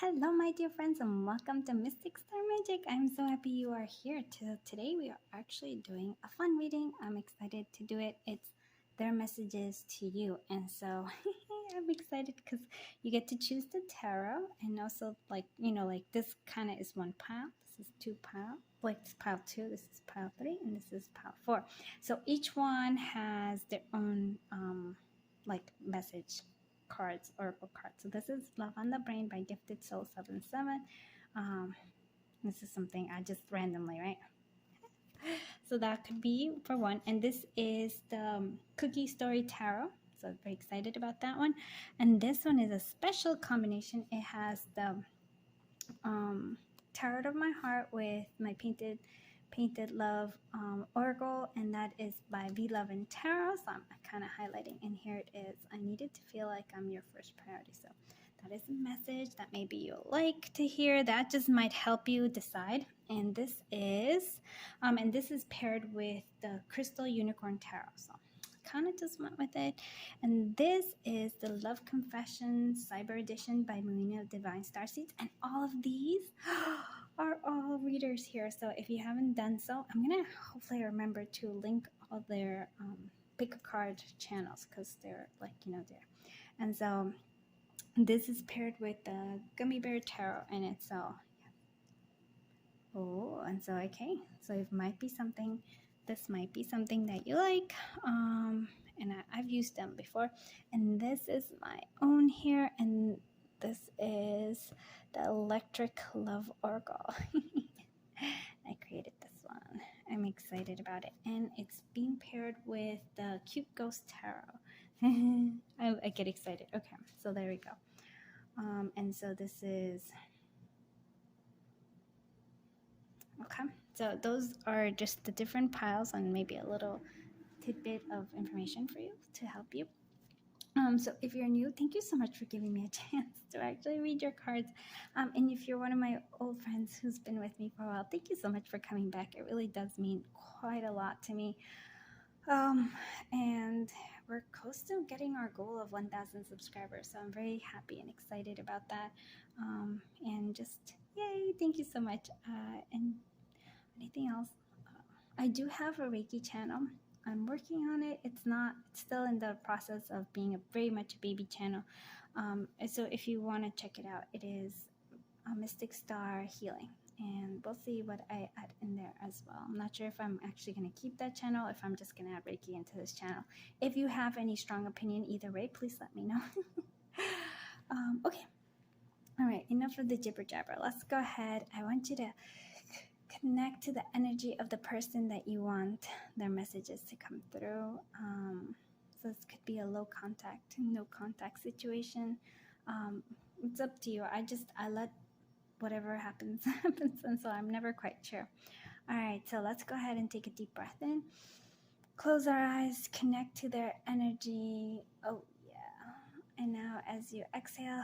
Hello, my dear friends, and welcome to mysticstarmagic. I'm so happy you are here. Today, we are actually doing a fun reading. I'm excited to do it. It's their messages to you, and so I'm excited because you get to choose the tarot, and also like this kind of is one pile. This is two pile. Like this pile 2, this is pile 3, and this is pile 4. So each one has their own like message cards, oracle cards. So this is Love on the Brain by Gifted Soul 77. This is something I just randomly, right? So that could be for one. And this is the Cookie Story Tarot. So I'm very excited about that one. And this one is a special combination. It has the Tarot of My Heart with my Painted Love oracle, and that is by V Love and Tarot. So I'm kind of highlighting, and here it is. I needed to feel like I'm your first priority. So that is a message that maybe you'll like to hear. That just might help you decide. And this is paired with the Crystal Unicorn Tarot. So kind of just went with it. And this is the Love Confessions Cyber Edition by Marina of Divine Starseeds. And all of these are all readers here. So if you haven't done so, I'm going to hopefully remember to link all their pick a card channels, because they're like, there. And so this is paired with the Gummy Bear Tarot, and it's so, oh, and so, okay. So it might be something, this might be something that you like. And I've used them before. And this is my own here, and this is the Electric Love Oracle. I created this one. I'm excited about it. And it's being paired with the Cute Ghost Tarot. I get excited. Okay, so there we go. And so this is... Okay, so those are just the different piles and maybe a little tidbit of information for you to help you. So if you're new, thank you so much for giving me a chance to actually read your cards. And if you're one of my old friends who's been with me for a while, thank you so much for coming back. It really does mean quite a lot to me. And we're close to getting our goal of 1,000 subscribers, so I'm very happy and excited about that. And just yay, thank you so much. And anything else? I do have a Reiki channel. I'm working on it. It's still in the process of being very much a baby channel. So if you want to check it out, it is Mystic Star Healing, and we'll see what I add in there as well. I'm not sure if I'm actually going to keep that channel, if I'm just going to add Reiki into this channel. If you have any strong opinion either way, please let me know. Okay. All right, enough of the jibber jabber. Let's go ahead. I want you to connect to the energy of the person that you want their messages to come through. So this could be a low contact, no contact situation. It's up to you. I let whatever happens happens, and so I'm never quite sure. All right, so let's go ahead and take a deep breath in. Close our eyes, connect to their energy. Oh yeah. And now as you exhale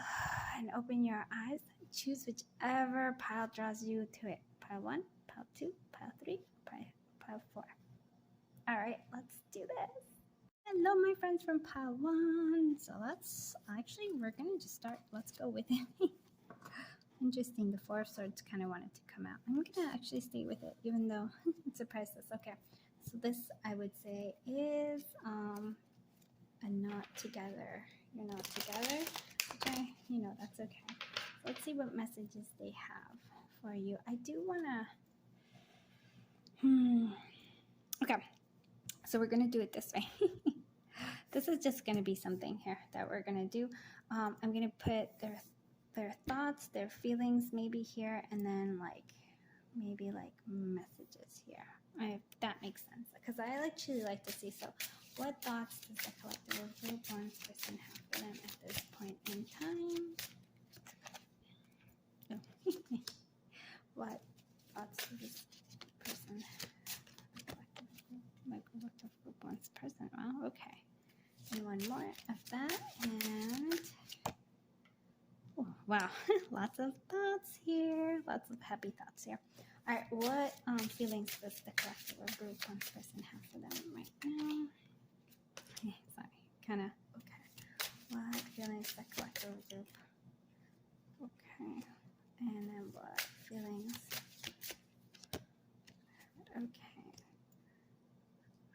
and open your eyes, choose whichever pile draws you to it. Pile 1, pile 2, pile 3, pile 4. All right, let's do this. Hello, my friends from pile 1. So we're going to just start. Let's go with it. Interesting, the 4 of Swords kind of wanted to come out. I'm going to actually stay with it, even though it surprised us. Okay, so this, I would say, is a not together. You're not together. Okay, that's okay. Let's see what messages they have for you. I do want to... Okay, so we're going to do it this way. This is just going to be something here that we're going to do. I'm going to put their thoughts, their feelings maybe here, and then maybe messages here, if that makes sense, because I actually like to see. So what thoughts does the collective of Reborn person have for them at this point in time? Oh. What thoughts does this person have? My collective Reborn's person. Wow, okay. And one more of that, and oh, wow, lots of thoughts here, lots of happy thoughts here. All right, what feelings does the collective or group person have for them right now? Okay, sorry, kind of, okay. What feelings the collective group? Okay, what feelings? Okay.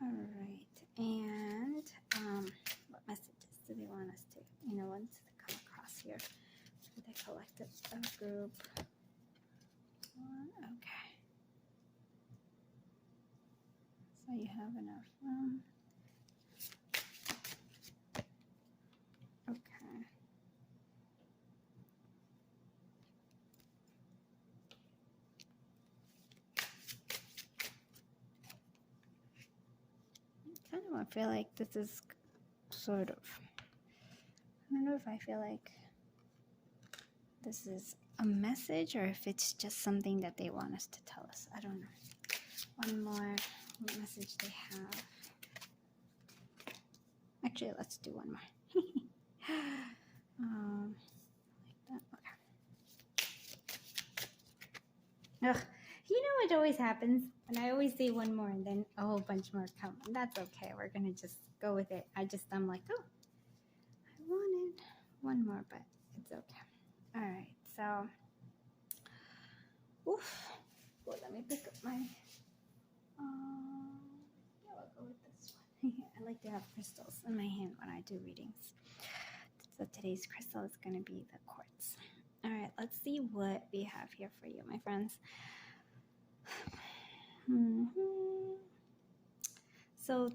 All right. And what messages do they want us to, want to come across here for the collective group? Okay. So you have enough room. Okay. Kind of, I feel like this is sort of, I don't know if I feel like this is a message or if it's just something that they want us to tell us. I don't know. One more message they have. Actually, let's do one more. Like that. Okay. Ugh. What always happens? And I always say one more and then a whole bunch more come. And that's okay. We're going to just go with it. I'm like, oh, I wanted one more, but it's okay. All right. So, oof. Well, let me pick up my, yeah, I'll go with this one. I like to have crystals in my hand when I do readings. So today's crystal is going to be the quartz. All right, let's see what we have here for you, my friends. So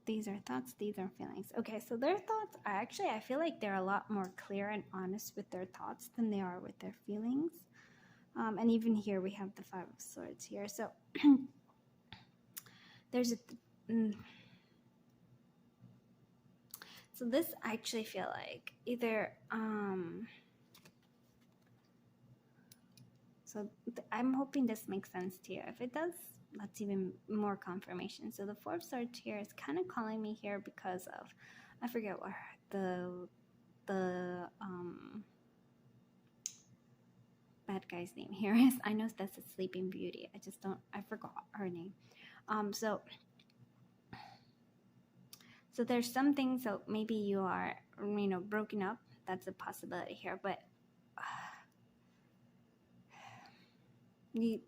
these are thoughts, these are feelings. Okay, so their thoughts are actually, I feel like they're a lot more clear and honest with their thoughts than they are with their feelings. And even here we have the Five of Swords here. So there's a... So this I actually feel like either... So I'm hoping this makes sense to you. If it does, that's even more confirmation. So the Four of Swords here is kind of calling me here because of, I forget what the bad guy's name here is. I know that's a Sleeping Beauty. I forgot her name. So there's something. So maybe you are, broken up. That's a possibility here, but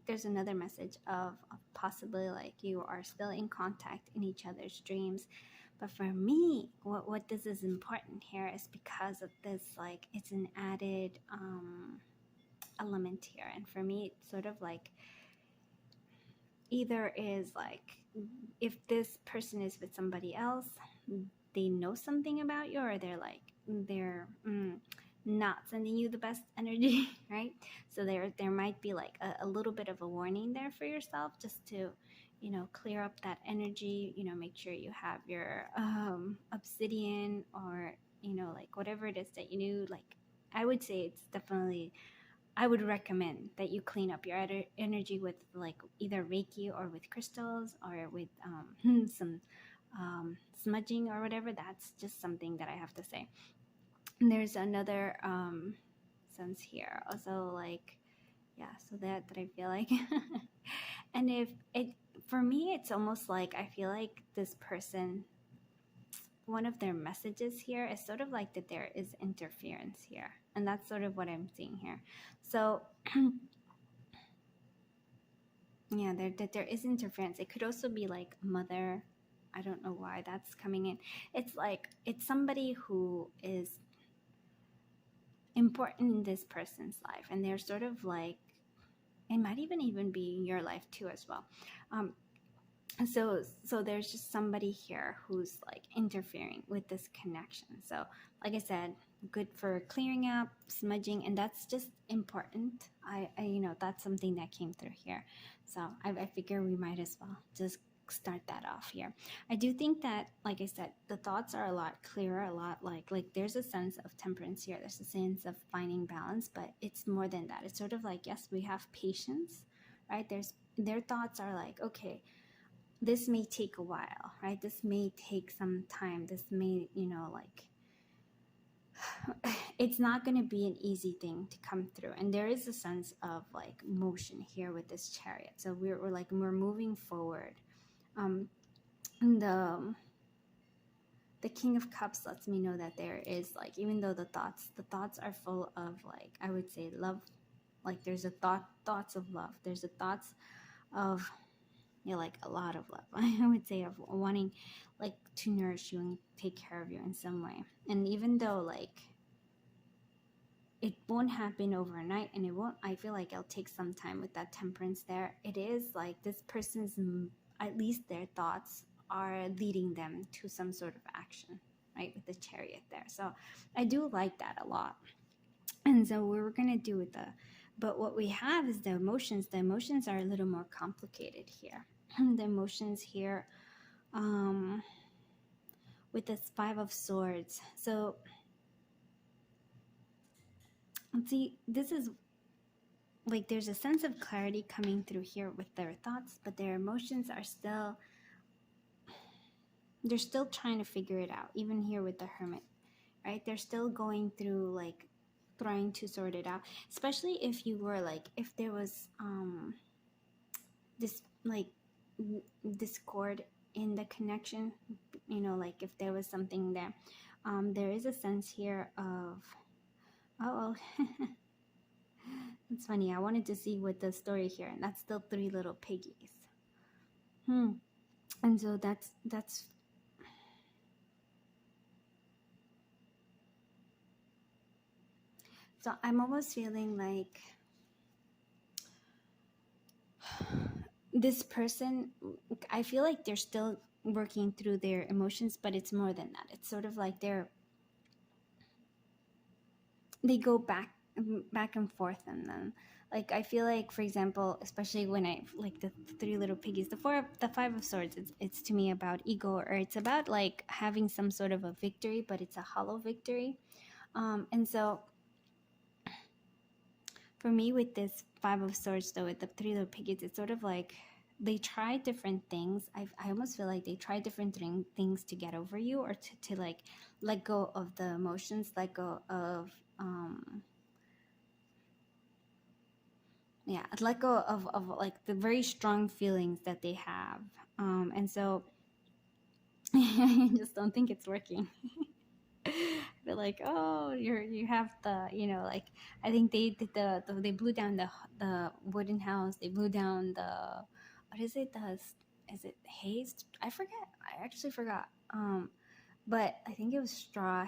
there's another message of possibly like you are still in contact in each other's dreams. But for me, what this is important here is because of this, like it's an added element here. And for me, it's sort of like either is like if this person is with somebody else, they know something about you, or they're not sending you the best energy, right? So there might be like a little bit of a warning there for yourself, just to clear up that energy. Make sure you have your obsidian, or like whatever it is that like I would say it's definitely, I would recommend that you clean up your energy with like either Reiki or with crystals or with some smudging or whatever. That's just something that I have to say. And there's another sense here also, like, yeah, so that I feel like and if it, for me, it's almost like I feel like this person, one of their messages here is sort of like that there is interference here, and that's sort of what I'm seeing here. So yeah, that there is interference. It could also be like mother. I don't know why that's coming in. It's like it's somebody who is important in this person's life, and they're sort of like, it might even be in your life too as well. So there's just somebody here who's like interfering with this connection. So like I said, good for clearing up, smudging, and that's just important. I that's something that came through here. So I figure we might as well just start that off here. I do think that, like I said, the thoughts are a lot clearer, a lot like there's a sense of temperance here. There's a sense of finding balance, but it's more than that. It's sort of like, yes, we have patience, right? Their thoughts are like, okay, this may take a while, right? This may take some time. This may, like, it's not going to be an easy thing to come through. And there is a sense of like motion here with this Chariot. So we're moving forward. The King of Cups lets me know that there is like, even though the thoughts are full of like, I would say love, Like there's a thoughts of love. There's a thoughts of, like a lot of love. I would say of wanting like to nourish you and take care of you in some way. And even though like it won't happen overnight, and it won't, I feel like it'll take some time with that temperance there. It is like this person's, at least their thoughts are leading them to some sort of action, right, with the Chariot there. So I do like that a lot. And so what we're gonna do with but what we have is the emotions. The emotions are a little more complicated here. The emotions here, with this Five of Swords. So see, this is like there's a sense of clarity coming through here with their thoughts, but their emotions are still, they're still trying to figure it out. Even here with the Hermit, right? They're still going through, like trying to sort it out. Especially if you were like, if there was this like discord in the connection, you know, like if there was something there. There is a sense here of, oh, it's funny. I wanted to see what the story here, and that's still Three Little Piggies. And so that's so I'm almost feeling like this person, I feel like they're still working through their emotions, but it's more than that. It's sort of like they go back and forth, and then like I feel like, for example, especially when I like the Three Little Piggies, the Five of Swords, it's to me about ego, or it's about like having some sort of a victory, but it's a hollow victory. And so for me with this Five of Swords though, with the Three Little Piggies, it's sort of like they try different things. I almost feel like they try different things to get over you, or to like let go of the emotions, let go of let go of like the very strong feelings that they have. And so I just don't think it's working. They're like, oh, you have the, you know, like I think they did they blew down the wooden house. They blew down the, what is it, is it haze? I forget. I actually forgot. But I think it was straw,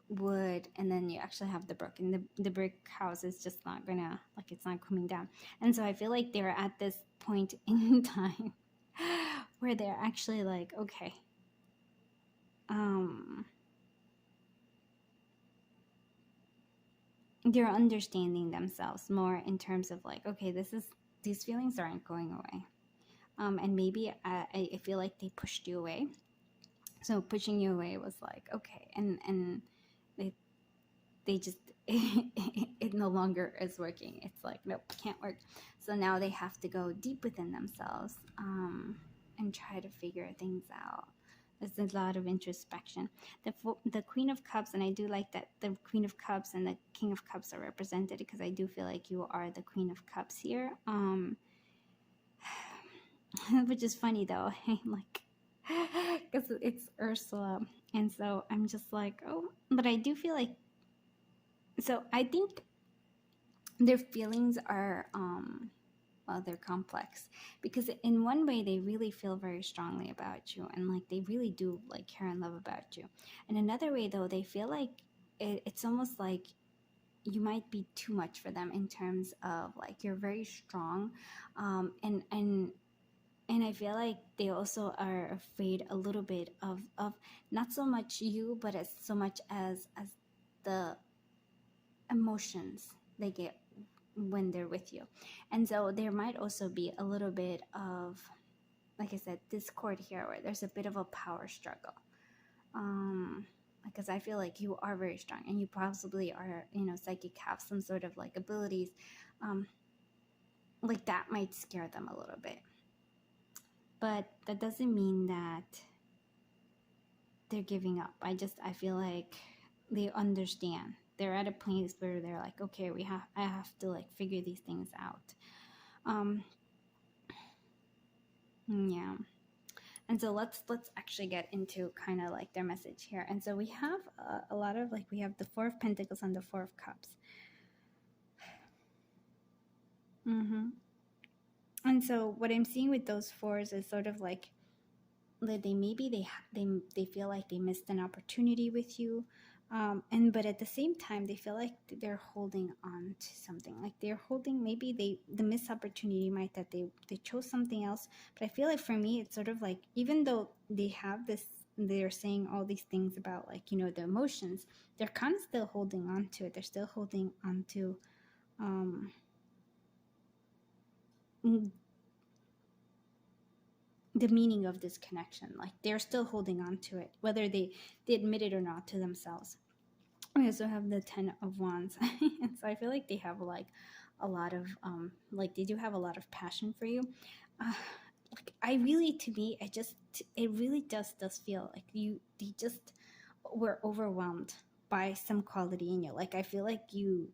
wood, and then you actually have the brick, and the brick house is just not gonna, like, it's not coming down. And so I feel like they're at this point in time where they're actually like, okay, they're understanding themselves more in terms of like, okay, these feelings aren't going away. And maybe I feel like they pushed you away. So pushing you away was like, okay, and they just it no longer is working. It's like, nope, can't work. So now they have to go deep within themselves, and try to figure things out. There's a lot of introspection. The Queen of Cups, and I do like that the Queen of Cups and the King of Cups are represented, because I do feel like you are the Queen of Cups here. Which is funny though, like, because it's Ursula, and so I'm just like, oh, but I do feel like, so I think their feelings are well, they're complex, because in one way they really feel very strongly about you, and like they really do like care and love about you. In another way though, they feel like it's almost like you might be too much for them, in terms of like you're very strong, and I feel like they also are afraid a little bit of not so much you, but as so much as the emotions they get when they're with you. And so there might also be a little bit of, like I said, discord here, where there's a bit of a power struggle. Because I feel like you are very strong, and you possibly are, you know, psychic, have some sort of like abilities. Like that might scare them a little bit. But that doesn't mean that they're giving up. I feel like they understand. They're at a place where they're like, okay, I have to like figure these things out. Yeah. And so let's actually get into kind of like their message here. And so we have a lot of like, we have the Four of Pentacles and the Four of Cups. Mm-hmm. And so what I'm seeing with those fours is sort of like they maybe they feel like they missed an opportunity with you, and but at the same time they feel like they're holding on to something, like they're holding, maybe the missed opportunity might that they chose something else. But I feel like for me it's sort of like, even though they have this, they're saying all these things about, like, you know, the emotions, they're kind of still holding on to it. They're still holding on to um the meaning of this connection. Like they're still holding on to it, whether they admit it or not to themselves. We also have the 10 of Wands. And so I feel like they have like a lot of like they do have a lot of passion for you. Like I really, to me, it really does feel like they just were overwhelmed by some quality in you. Like I feel like you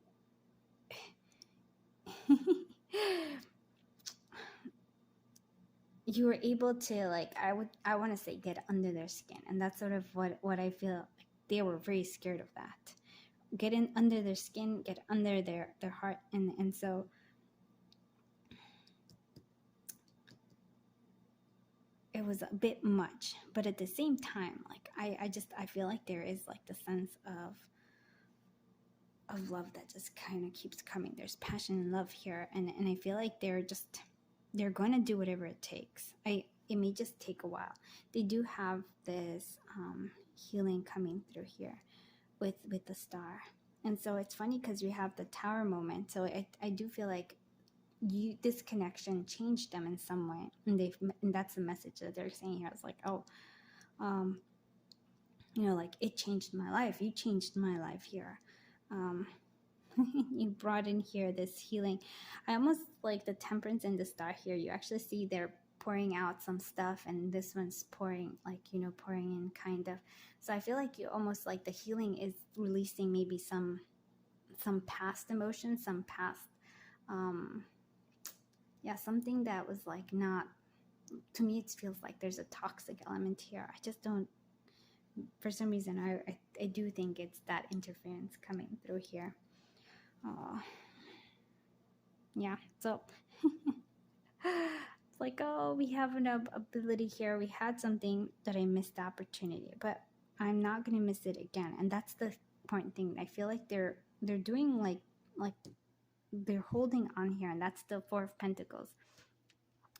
you were able to, like, I want to say, get under their skin. And that's sort of what I feel like. They were very scared of that. Get in under their skin, get under their heart. And so it was a bit much, but at the same time, like I feel like there is like the sense of love that just kind of keeps coming. There's passion and love here, and I feel like they're going to do whatever it takes. It may just take a while. They do have this healing coming through here with the star. And so it's funny because we have the tower moment. So I do feel like this connection changed them in some way, and that's the message that they're saying here. It's like, oh, you know, like, it changed my life. You changed my life here. You brought in here this healing. I almost like the temperance and the star here. You actually see they're pouring out some stuff, and this one's pouring, like, you know, pouring in kind of. So I feel like you almost like the healing is releasing maybe some past emotions, some past something that was like not, to me it feels like there's a toxic element here. I just don't, for some reason I do think it's that interference coming through here. Yeah, so it's like, oh, we have an ability here. We had something that I missed the opportunity, but I'm not gonna miss it again. And that's the important thing. I feel like they're doing like they're holding on here, and that's the Four of Pentacles,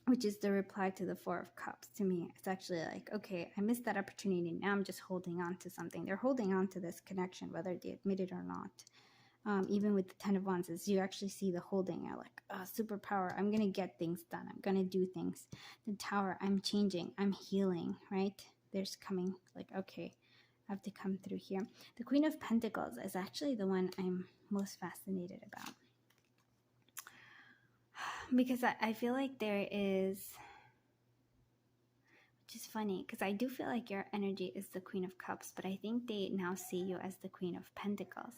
which is the reply to the Four of Cups. To me, it's actually like, okay, I missed that opportunity. Now I'm just holding on to something. They're holding on to this connection, whether they admit it or not. Even with the Ten of Wands, is you actually see the holding. You're like, oh, superpower. I'm going to get things done. I'm going to do things. The Tower, I'm changing. I'm healing, right? There's coming, like, okay, I have to come through here. The Queen of Pentacles is actually the one I'm most fascinated about. Because I feel like there is, which is funny, because I do feel like your energy is the Queen of Cups, but I think they now see you as the Queen of Pentacles.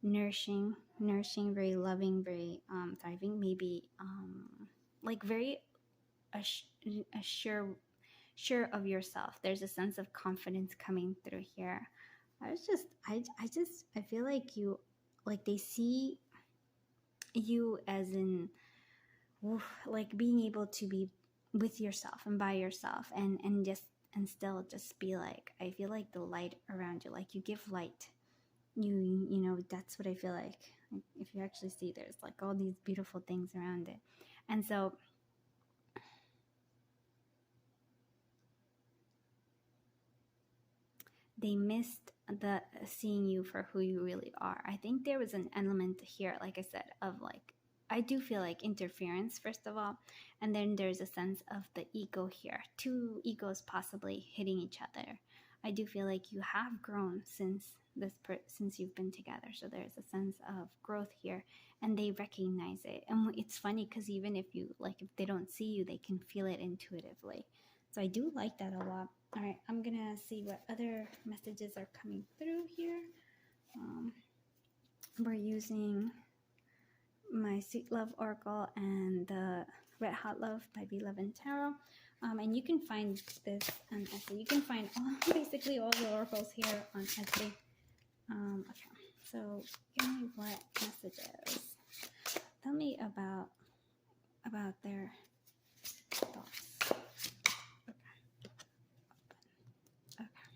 Nourishing, very loving, very thriving, maybe like very sure of yourself. There's a sense of confidence coming through here. I feel like you, like, they see you as in, like, being able to be with yourself and by yourself, and still just be like, I feel like the light around you, like you give light. You know, that's what I feel like. If you actually see, there's like all these beautiful things around it. And so they missed the seeing you for who you really are. I think there was an element here, like I said, of like, I do feel like interference, first of all, and then there's a sense of the ego here. Two egos possibly hitting each other. I do feel like you have grown since you've been together. So there's a sense of growth here, and they recognize it. And it's funny because even if you, like, if they don't see you, they can feel it intuitively. So I do like that a lot. All right, I'm gonna see what other messages are coming through here. We're using my Sweet Love Oracle and the Red Hot Love by Be Love and Tarot. And you can find this on Etsy. You can find basically all the oracles here on Etsy. Okay, so give me what messages. Tell me about about their thoughts. Okay. Okay.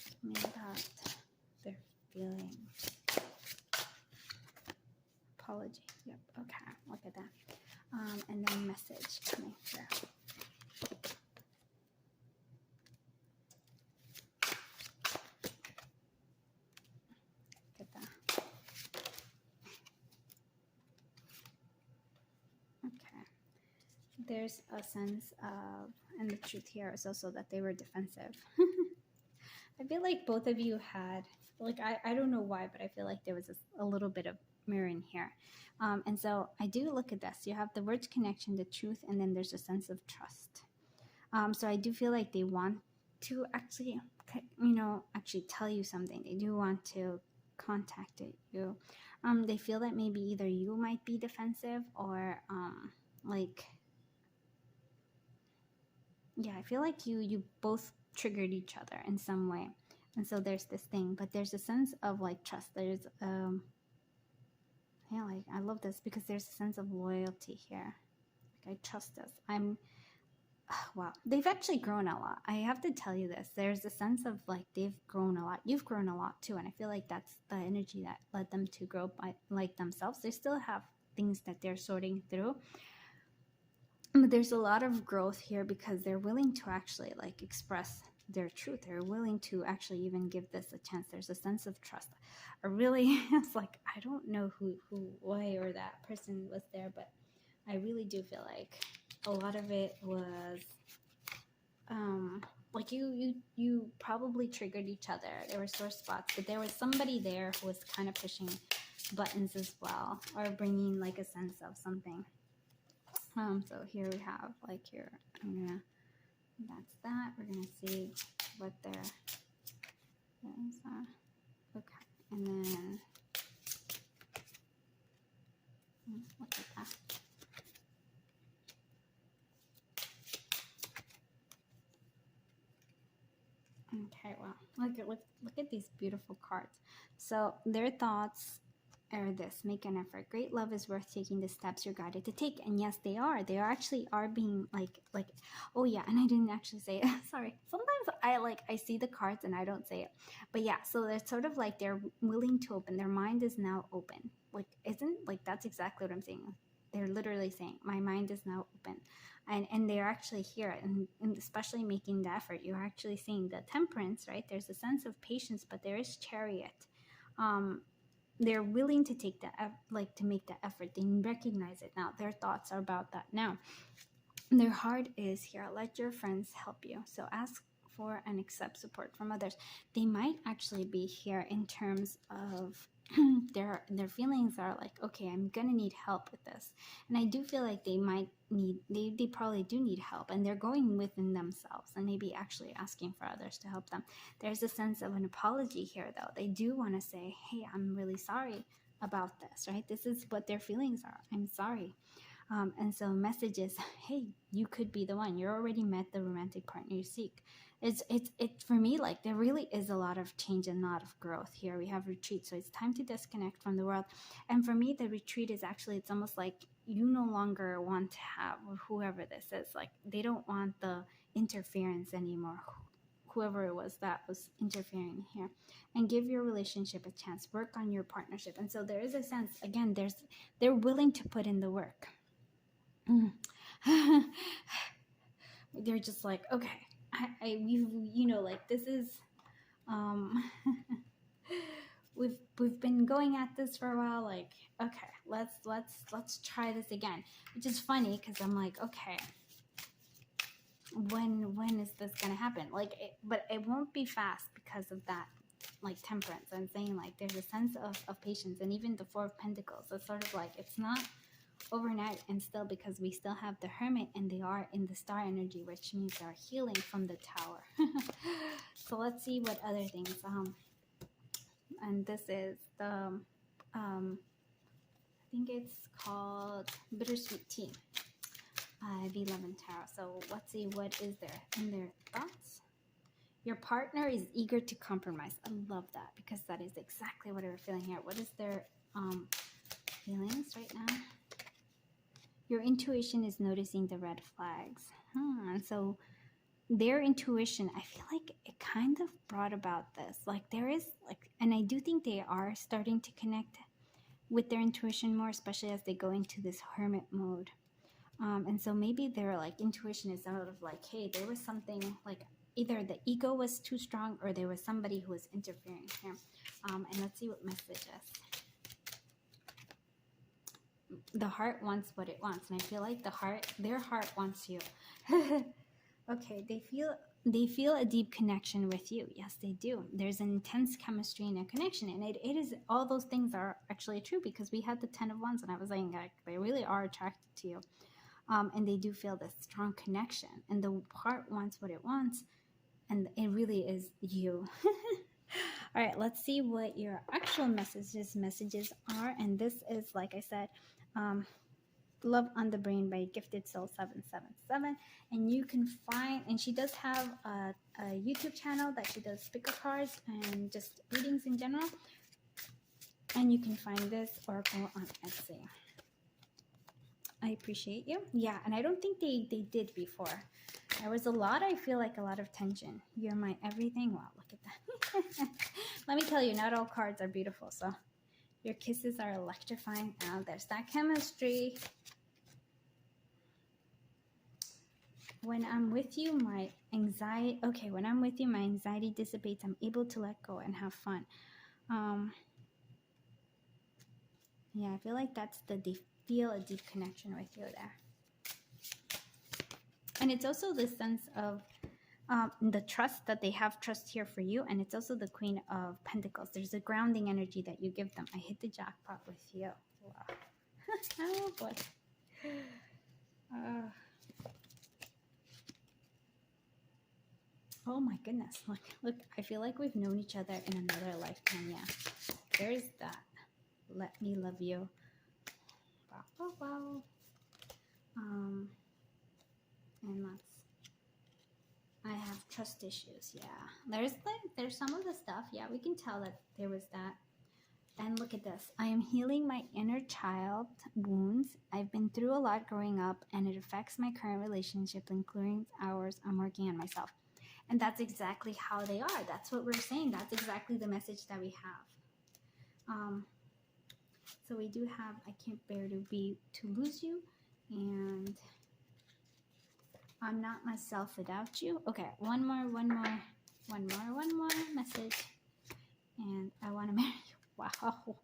Tell me about their feelings. Apology. Yep. Okay. Look at that. And then message coming through. Look at that. Okay. There's a sense of, and the truth here is also that they were defensive. I feel like both of you had, like, I don't know why, but I feel like there was a little bit of mirroring here. And so I do look at this. You have the words connection, the truth, and then there's a sense of trust. So I do feel like they want to actually, actually tell you something. They do want to contact you. They feel that maybe either you might be defensive or I feel like you both triggered each other in some way. And so there's this thing, but there's a sense of like trust. There's like I love this because there's a sense of loyalty here. Like I trust this. Wow, they've actually grown a lot. I have to tell you this. There's a sense of like they've grown a lot. You've grown a lot too, and I feel like that's the energy that led them to grow by like themselves. They still have things that they're sorting through, but there's a lot of growth here because they're willing to actually like express their truth. They're willing to actually even give this a chance. There's a sense of trust. It's like I don't know why or that person was there, but I really do feel like a lot of it was like you probably triggered each other. There were sore spots, but there was somebody there who was kind of pushing buttons as well, or bringing like a sense of something. So here we have like here, that's that. We're gonna see what their feelings are. Okay, and then look at that. Okay, well, look at these beautiful cards. So their thoughts are this: make an effort. Great love is worth taking the steps you're guided to take. And yes, they are. They actually are being like. Oh yeah, and I didn't actually say it. Sorry. Sometimes I see the cards and I don't say it. But yeah, so they're sort of like they're willing to open. Their mind is now open. Like isn't like that's exactly what I'm saying. They're literally saying my mind is now open. And they're actually here and especially making the effort. You're actually seeing the temperance, right? There's a sense of patience, but there is chariot. They're willing to take to make the effort. They recognize it now. Their thoughts are about that now. Their heart is here. Let your friends help you. So ask for and accept support from others. They might actually be here in terms of their feelings are like, okay, I'm gonna need help with this. And I do feel like they might need, they probably do need help, and they're going within themselves and maybe actually asking for others to help them. There's a sense of an apology here though. They do want to say, hey, I'm really sorry about this, right? This is what their feelings are. I'm sorry. And so message is, hey, you could be the one. You're already met the romantic partner you seek. It's for me, like there really is a lot of change and a lot of growth here. We have retreat, so it's time to disconnect from the world. And for me, the retreat is actually, it's almost like you no longer want to have, or whoever this is, like they don't want the interference anymore. Whoever it was that was interfering here, and give your relationship a chance. Work on your partnership. And so there is a sense, again, they're willing to put in the work. They're just like, okay, like this is we've been going at this for a while, like, okay, let's try this again, which is funny because I'm like, okay, when is this gonna happen? But it won't be fast because of that, like temperance. I'm saying like there's a sense of patience, and even the Four of Pentacles, it's sort of like it's not overnight, and still because we still have the Hermit and they are in the star energy, which means they're healing from the Tower. So let's see what other things. And this is the I think it's called Bittersweet Tea. V11 Tarot. So let's see what is there in their thoughts. Your partner is eager to compromise. I love that because that is exactly what we're feeling here. What is their feelings right now? Your intuition is noticing the red flags. And so their intuition, I feel like it kind of brought about this. Like there is like, and I do think they are starting to connect with their intuition more, especially as they go into this hermit mode. And so maybe their like intuition is sort of like, hey, there was something like either the ego was too strong or there was somebody who was interfering here. And let's see what messages. The heart wants what it wants, and I feel like their heart wants you. Okay, they feel a deep connection with you. Yes, they do. There's an intense chemistry and a connection, and it is, all those things are actually true, because we had the 10 of Wands, and I was saying like, they really are attracted to you. And they do feel this strong connection, and the heart wants what it wants, and it really is you. All right, let's see what your actual messages are. And this is, like I said, Love on the Brain by Gifted Soul 777. And you can find, and she does have a YouTube channel that she does picker cards and just readings in general. And you can find this oracle on Etsy. I appreciate you. Yeah, and I don't think they did before. There was I feel like a lot of tension. You're my everything. Wow, look at that. Let me tell you, not all cards are beautiful, so your kisses are electrifying. Now there's that chemistry. When I'm with you, my anxiety, okay, when I'm with you, my anxiety dissipates. I'm able to let go and have fun. Yeah, I feel like that's they feel a deep connection with you there. And it's also this sense of the trust that they have, trust here for you. And it's also the Queen of Pentacles. There's a grounding energy that you give them. I hit the jackpot with you. Wow. Oh, boy. Oh, my goodness. Look, I feel like we've known each other in another lifetime. Yeah. There's that. Let me love you. Wow, wow, wow. And I have trust issues. Yeah, there's some of the stuff. Yeah, we can tell that there was that. And look at this. I am healing my inner child wounds. I've been through a lot growing up, and it affects my current relationship, including ours. I'm working on myself. And that's exactly how they are. That's what we're saying. That's exactly the message that we have. So we do have, I can't bear to lose you, and I'm not myself without you. Okay, one more message. And I want to marry you. Wow.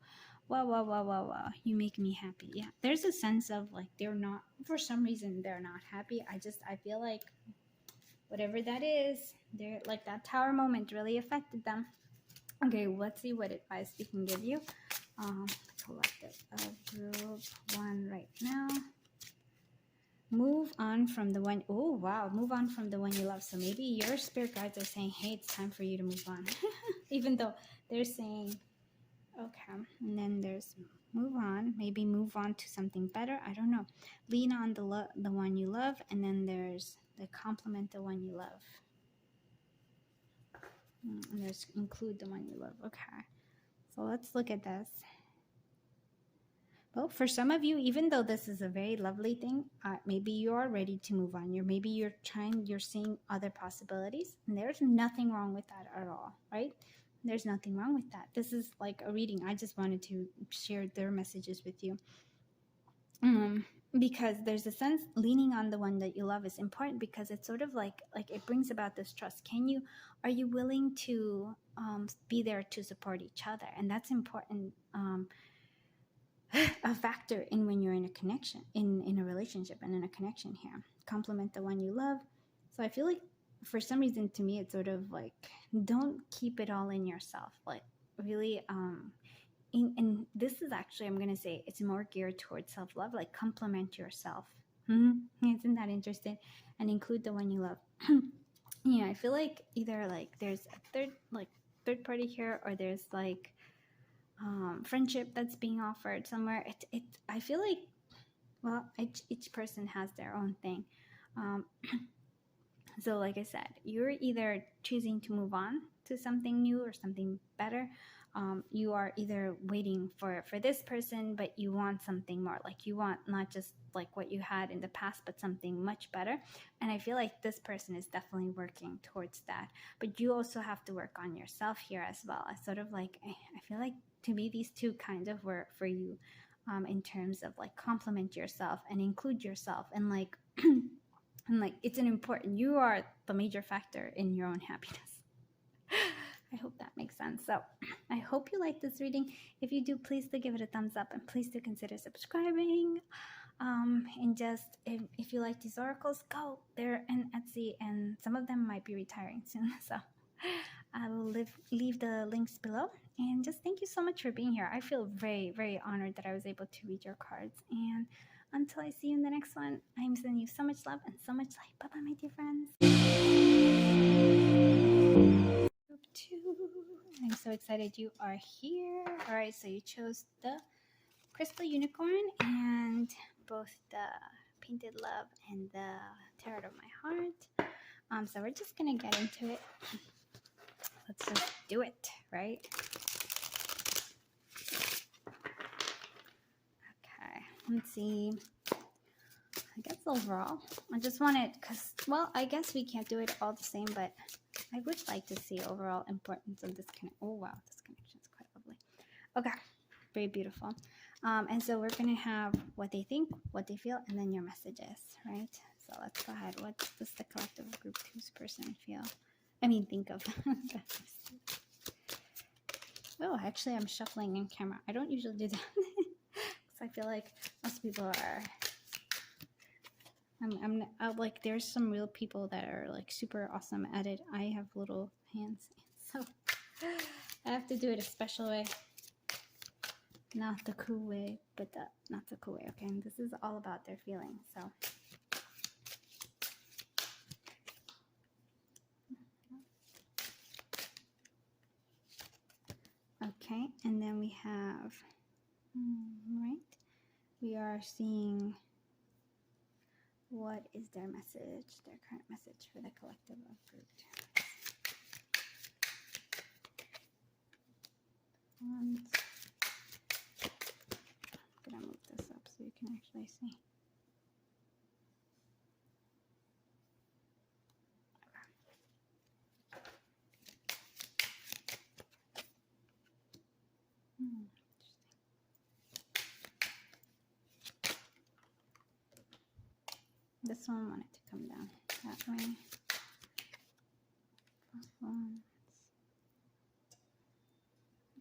Wow. You make me happy. Yeah. There's a sense of like they're not, for some reason, they're not happy. I feel like whatever that is, they're like that tower moment really affected them. Okay, let's see what advice we can give you. Collective group 1 right now. Move on from the one, oh wow, move on from the one you love. So maybe your spirit guides are saying, hey, it's time for you to move on. Even though they're saying, okay, and then there's move on, maybe move on to something better. I don't know. Lean on the one you love, and then there's the compliment the one you love. And there's include the one you love. Okay, so let's look at this. Well, for some of you, even though this is a very lovely thing, maybe you're ready to move on. You're seeing other possibilities, and there's nothing wrong with that at all, right? There's nothing wrong with that. This is like a reading. I just wanted to share their messages with you. Because there's a sense leaning on the one that you love is important, because it's sort of like it brings about this trust. Are you willing to be there to support each other? And that's important. A factor in when you're in a connection, in a relationship and in a connection here. Compliment the one you love. So I feel like for some reason, to me, it's sort of like, don't keep it all in yourself. Like really, and this is actually, I'm going to say it's more geared towards self-love, like compliment yourself. Isn't that interesting? And include the one you love. Yeah, I feel like either like there's a third party here, or there's like friendship that's being offered somewhere. I feel like, well, each person has their own thing. So like I said, you're either choosing to move on to something new or something better. You are either waiting for this person, but you want something more. Like you want not just like what you had in the past, but something much better. And I feel like this person is definitely working towards that. But you also have to work on yourself here as well. I sort of like, I feel like to me these two kind of work for you, in terms of like compliment yourself and include yourself, and like and like it's an important, you are the major factor in your own happiness. I hope that makes sense. So I hope you like this reading. If you do, please do give it a thumbs up, and please do consider subscribing. And just if you like these oracles, go there in Etsy, and some of them might be retiring soon. So I will leave the links below. And just thank you so much for being here. I feel very, very honored that I was able to read your cards. And until I see you in the next one, I'm sending you so much love and so much light. Bye-bye, my dear friends. Group 2. I'm so excited you are here. All right, so you chose the Crystal Unicorn and both the Painted Love and the Tarot of My Heart. So we're just going to get into it. Let's just do it, right? Okay, let's see. I guess overall, I just wanted, because, well, I guess we can't do it all the same, but I would like to see overall importance of this connection. Oh, wow, this connection is quite lovely. Okay, very beautiful. And so we're going to have what they think, what they feel, and then your messages, right? So let's go ahead. What does the collective of Group 2's person feel? I mean, think of. Oh, actually, I'm shuffling in camera. I don't usually do that. Because I feel like most people are... I'm like, there's some real people that are like super awesome at it. I have little hands, so I have to do it a special way. Not the cool way, but not the cool way. Okay, and this is all about their feelings, so. Okay, and then we have, right, we are seeing what is their message, their current message for the collective of Group 2. I'm gonna move this up so you can actually see. This one wanted to come down that way. I'm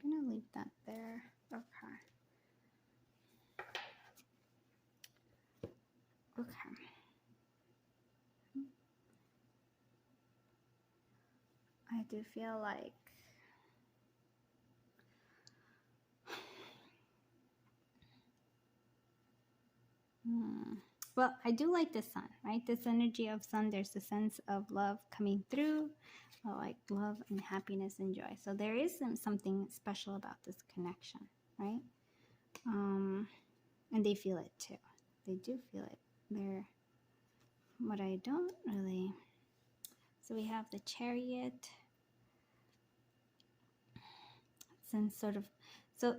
gonna leave that there. Okay. Okay. I do feel like well, I do like the sun, right? This energy of sun, there's a sense of love coming through, like love and happiness and joy. So there is something special about this connection, right? And they feel it too. They do feel it. They're, what I don't really, so we have the Chariot, and sort of, so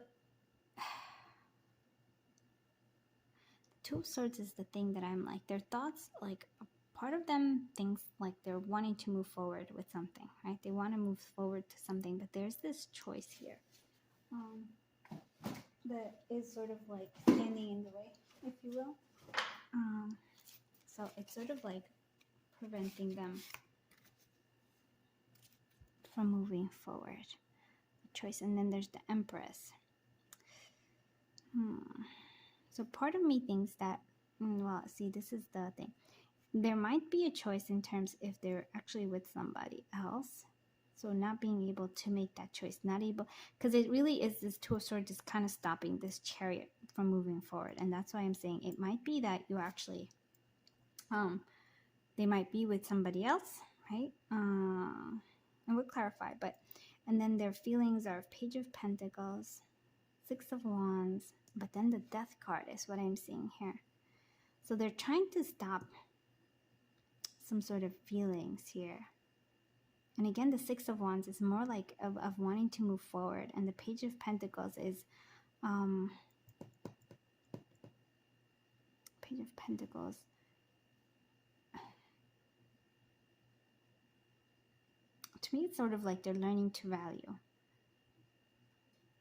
Two of Swords is the thing that I'm like, their thoughts, like part of them thinks like they're wanting to move forward with something, right? They want to move forward to something, but there's this choice here that is sort of like standing in the way, if you will. So it's sort of like preventing them from moving forward. Choice. And then there's the Empress. So part of me thinks that, well, see, this is the thing. There might be a choice in terms if they're actually with somebody else. So not being able to make that choice, not able, because it really is this Two of Swords just kind of stopping this Chariot from moving forward. And that's why I'm saying it might be that you actually, they might be with somebody else, right? And we'll clarify, but, and then their feelings are Page of Pentacles, Six of Wands, but then the Death card is what I'm seeing here. So they're trying to stop some sort of feelings here. And again, the Six of Wands is more like of wanting to move forward. And the Page of Pentacles is, Page of Pentacles. To me, it's sort of like they're learning to value.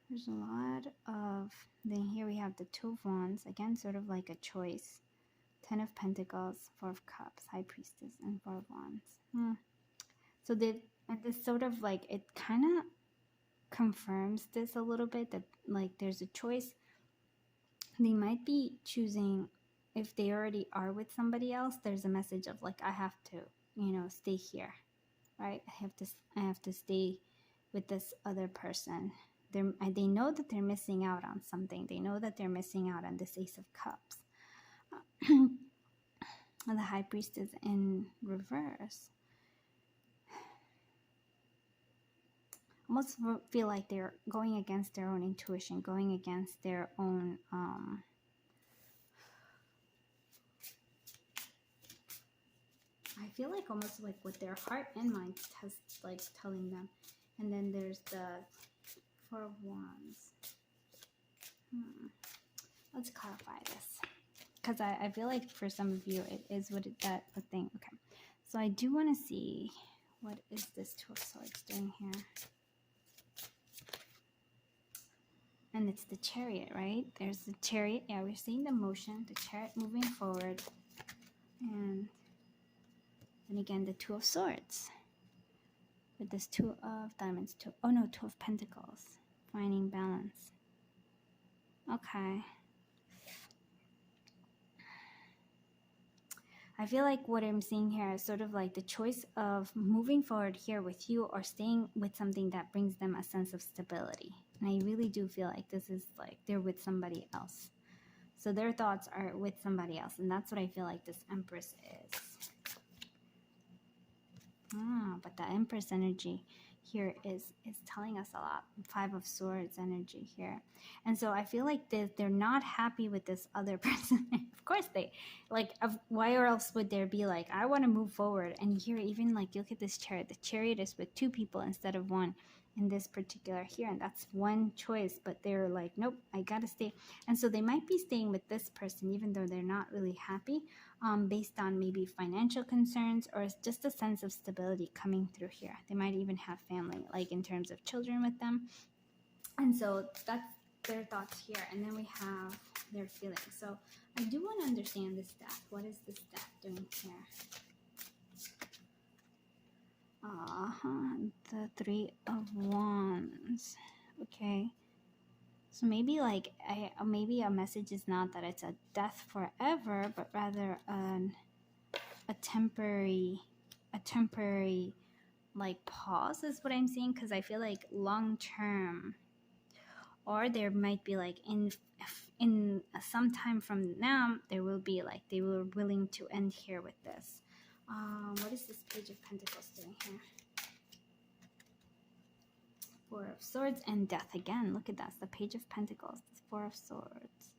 There's a lot of, then here we have the Two of Wands. Again, sort of like a choice. Ten of Pentacles, Four of Cups, High Priestess, and Four of Wands. So this sort of like, it kind of confirms this a little bit, that like there's a choice. They might be choosing, if they already are with somebody else, there's a message of like, I have to, you know, stay here, right? I have to stay with this other person. They know that they're missing out on something. They know that they're missing out on this Ace of Cups. The High Priestess in reverse. Almost feel like they're going against their own intuition, going against their own I feel like almost like what their heart and mind has like telling them. And then there's the Four of Wands. Let's clarify this, because I feel like for some of you it is what that thing. Okay, so I do want to see what is this Two of Swords doing here. And it's the Chariot, right? There's the Chariot. Yeah, we're seeing the motion, the Chariot moving forward. And then again, the Two of Swords. With this Two of Diamonds. Two of Pentacles. Finding balance. Okay. I feel like what I'm seeing here is sort of like the choice of moving forward here with you, or staying with something that brings them a sense of stability. And I really do feel like this is like they're with somebody else. So their thoughts are with somebody else. And that's what I feel like this Empress is. But the Empress energy here is telling us a lot. Five of Swords energy here. And so I feel like they're not happy with this other person. Of course they, like, why or else would there be like, I want to move forward. And here, even like, look at this Chariot. The Chariot is with two people instead of one in this particular here. And that's one choice. But they're like, nope, I got to stay. And so they might be staying with this person even though they're not really happy. Based on maybe financial concerns, or just a sense of stability coming through here. They might even have family, like in terms of children with them. And so that's their thoughts here. And then we have their feelings. So I do want to understand this Death. What is this Death doing here? The Three of Wands. Okay. So maybe like maybe a message is not that it's a death forever, but rather a temporary like pause is what I'm seeing, because I feel like long term, or there might be like in some time from now there will be like they were willing to end here with this. What is this Page of Pentacles doing here? Four of Swords and Death again. Look at that. It's the Page of Pentacles. It's Four of Swords.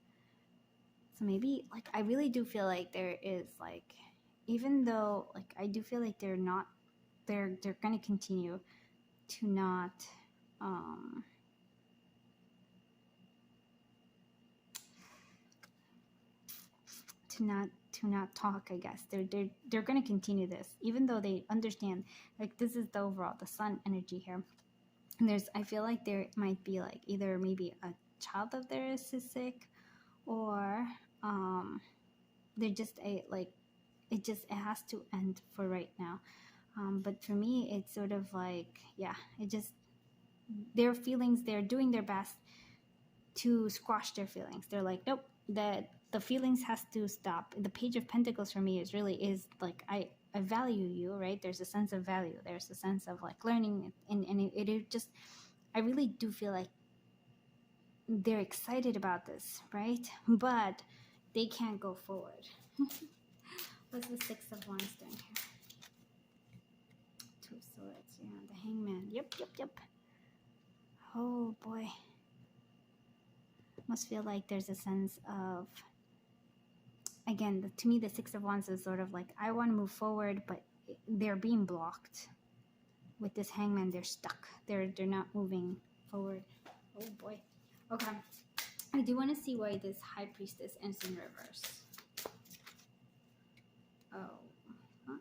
So maybe, like, I really do feel like there is, like, even though, like, I do feel like they're not, they're going to continue to not, to not talk, I guess. They're going to continue this, even though they understand, like, this is the overall, the Sun energy here. And I feel like there might be like either maybe a child of theirs is sick, or they're just it has to end for right now. But for me, it's sort of like, yeah, it just, their feelings, they're doing their best to squash their feelings. They're like, nope, the feelings has to stop. The Page of Pentacles for me is like, I value you, right? There's a sense of value. There's a sense of like learning, and it just, I really do feel like they're excited about this, right? But they can't go forward. What's the Six of Wands doing here? Two of Swords, yeah, the Hangman. Yep. Oh boy. Must feel like there's a sense of, again, to me, the Six of Wands is sort of like, I want to move forward, but they're being blocked. with this Hangman, they're stuck. They're not moving forward. Oh boy. Okay. I do want to see why this High Priestess ends in reverse. Oh,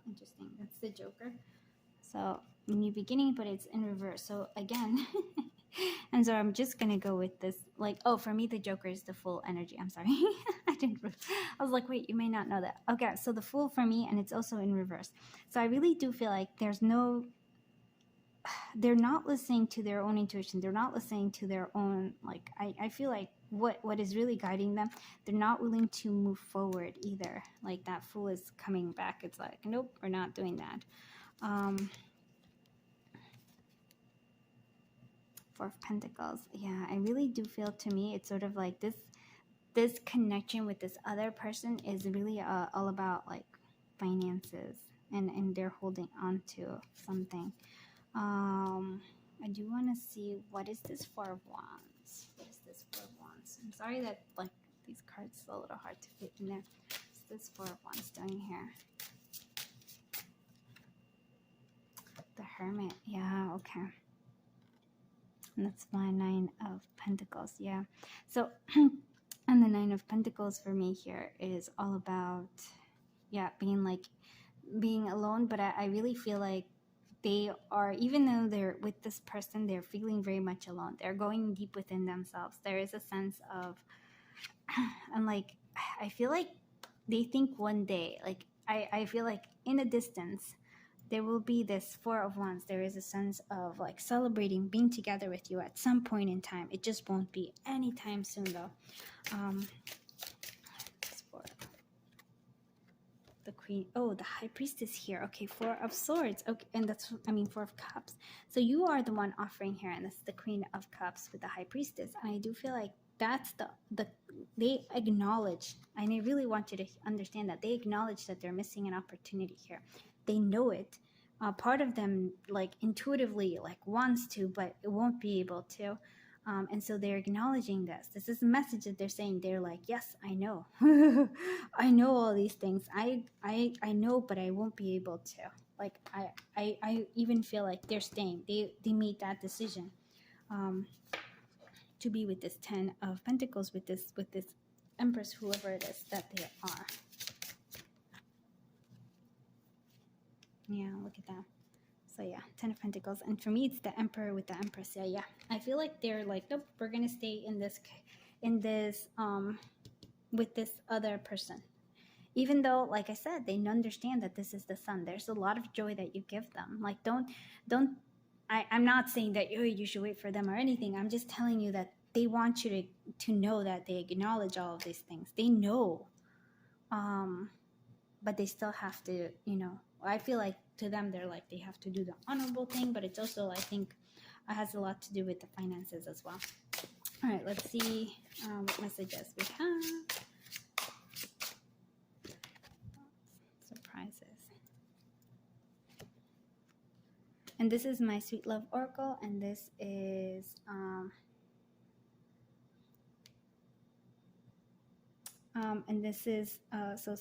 interesting. That's the Joker. So new beginning, but it's in reverse. So again, and so I'm just gonna go with this. Like, oh, for me the Joker is the full energy. I'm sorry, I was like, wait, you may not know that. Okay, so the Fool for me, and it's also in reverse. So I really do feel like they're not listening to their own intuition. They're not listening to their own, like, I feel like what is really guiding them, they're not willing to move forward either. Like that Fool is coming back. It's like, nope, we're not doing that. Four of Pentacles. Yeah, I really do feel, to me, it's sort of like this connection with this other person is really all about like finances, and they're holding on to something. I do want to see, what is this Four of Wands? What is this Four of Wands? I'm sorry that like these cards are a little hard to fit in there. What's this Four of Wands doing here? The Hermit. Yeah, okay. And that's my Nine of Pentacles. Yeah. So, and the Nine of Pentacles for me here is all about, yeah, being alone. But I really feel like they are, even though they're with this person, they're feeling very much alone. They're going deep within themselves. There is a sense of, I'm like, I feel like they think one day, like, I feel like in a distance, there will be this Four of Wands. There is a sense of like celebrating being together with you at some point in time. It just won't be anytime soon though. The Queen, oh, the High Priestess here. Okay, Four of Swords. Okay, and that's, I mean, Four of Cups. So you are the one offering here, and that's the Queen of Cups with the High Priestess. And I do feel like that's they acknowledge, and I really want you to understand that they acknowledge that they're missing an opportunity here. They know it. Part of them, like, intuitively, like, wants to, but it won't be able to. And so they're acknowledging this. This is a message that they're saying. They're like, yes, I know. I know all these things. I know, but I won't be able to. Like, I even feel like they're staying. They made that decision to be with this Ten of Pentacles, with this Empress, whoever it is that they are. Yeah, look at that. So yeah, Ten of Pentacles. And for me, it's the Emperor with the Empress. Yeah. I feel like they're like, nope, we're going to stay in this, with this other person. Even though, like I said, they understand that this is the Sun. There's a lot of joy that you give them. Like, I'm not saying that you should wait for them or anything. I'm just telling you that they want you to know that they acknowledge all of these things. They know. But they still have to, I feel like to them, they're like, they have to do the honorable thing, but it's also, I think, it has a lot to do with the finances as well. All right, let's see what messages we have. Surprises. And this is my Sweet Love Oracle, and this is and this is so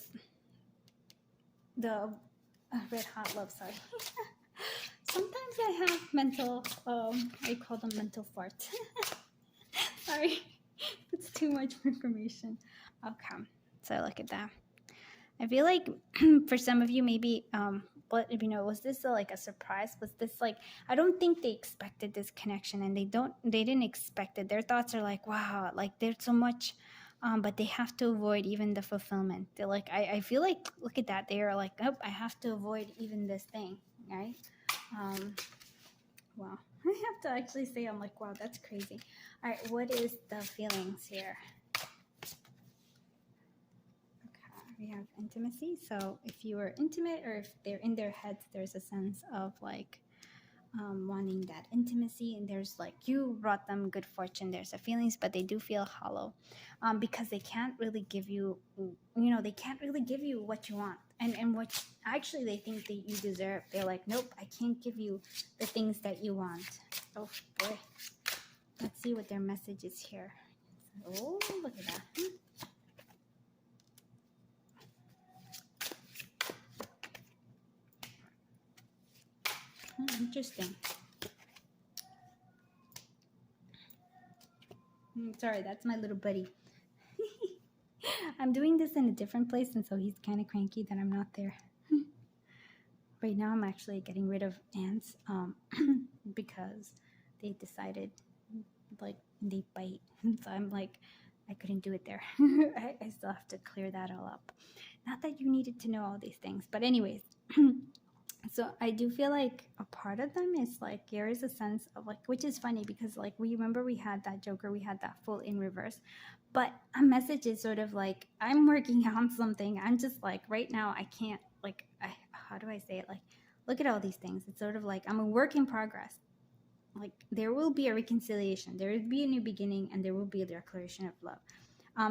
the Red Hot Love, sorry. Sometimes I have mental, I call them mental farts. Sorry, it's too much information. Okay, so look at that. I feel like for some of you, maybe, was this like a surprise? Was this like, I don't think they expected this connection, and they didn't expect it. Their thoughts are like, wow, like there's so much, but they have to avoid even the fulfillment. They're like, I feel like, look at that. They are like, oh, I have to avoid even this thing, right? Wow. I have to actually say, I'm like, wow, that's crazy. All right, what is the feelings here? We have intimacy. So if you are intimate, or if they're in their heads, there's a sense of like wanting that intimacy, and there's like, you brought them good fortune. There's a feelings, but they do feel hollow because they can't really give you, they can't really give you what you want, and what actually they think that you deserve. They're like, nope, I can't give you the things that you want. Oh boy, let's see what their message is here. Oh, look at that. Interesting. Sorry, that's my little buddy. I'm doing this in a different place, and so he's kind of cranky that I'm not there. Right now, I'm actually getting rid of ants because they decided, like, they bite. So I'm like, I couldn't do it there. I still have to clear that all up. Not that you needed to know all these things, but anyways. So I do feel like a part of them is like there is a sense of like, which is funny because like we remember we had that Joker, we had that full in reverse, but a message is sort of like I'm working on something. I'm just like right now I can't like how do I say it? Like look at all these things. It's sort of like I'm a work in progress. Like there will be a reconciliation, there will be a new beginning, and there will be a declaration of love.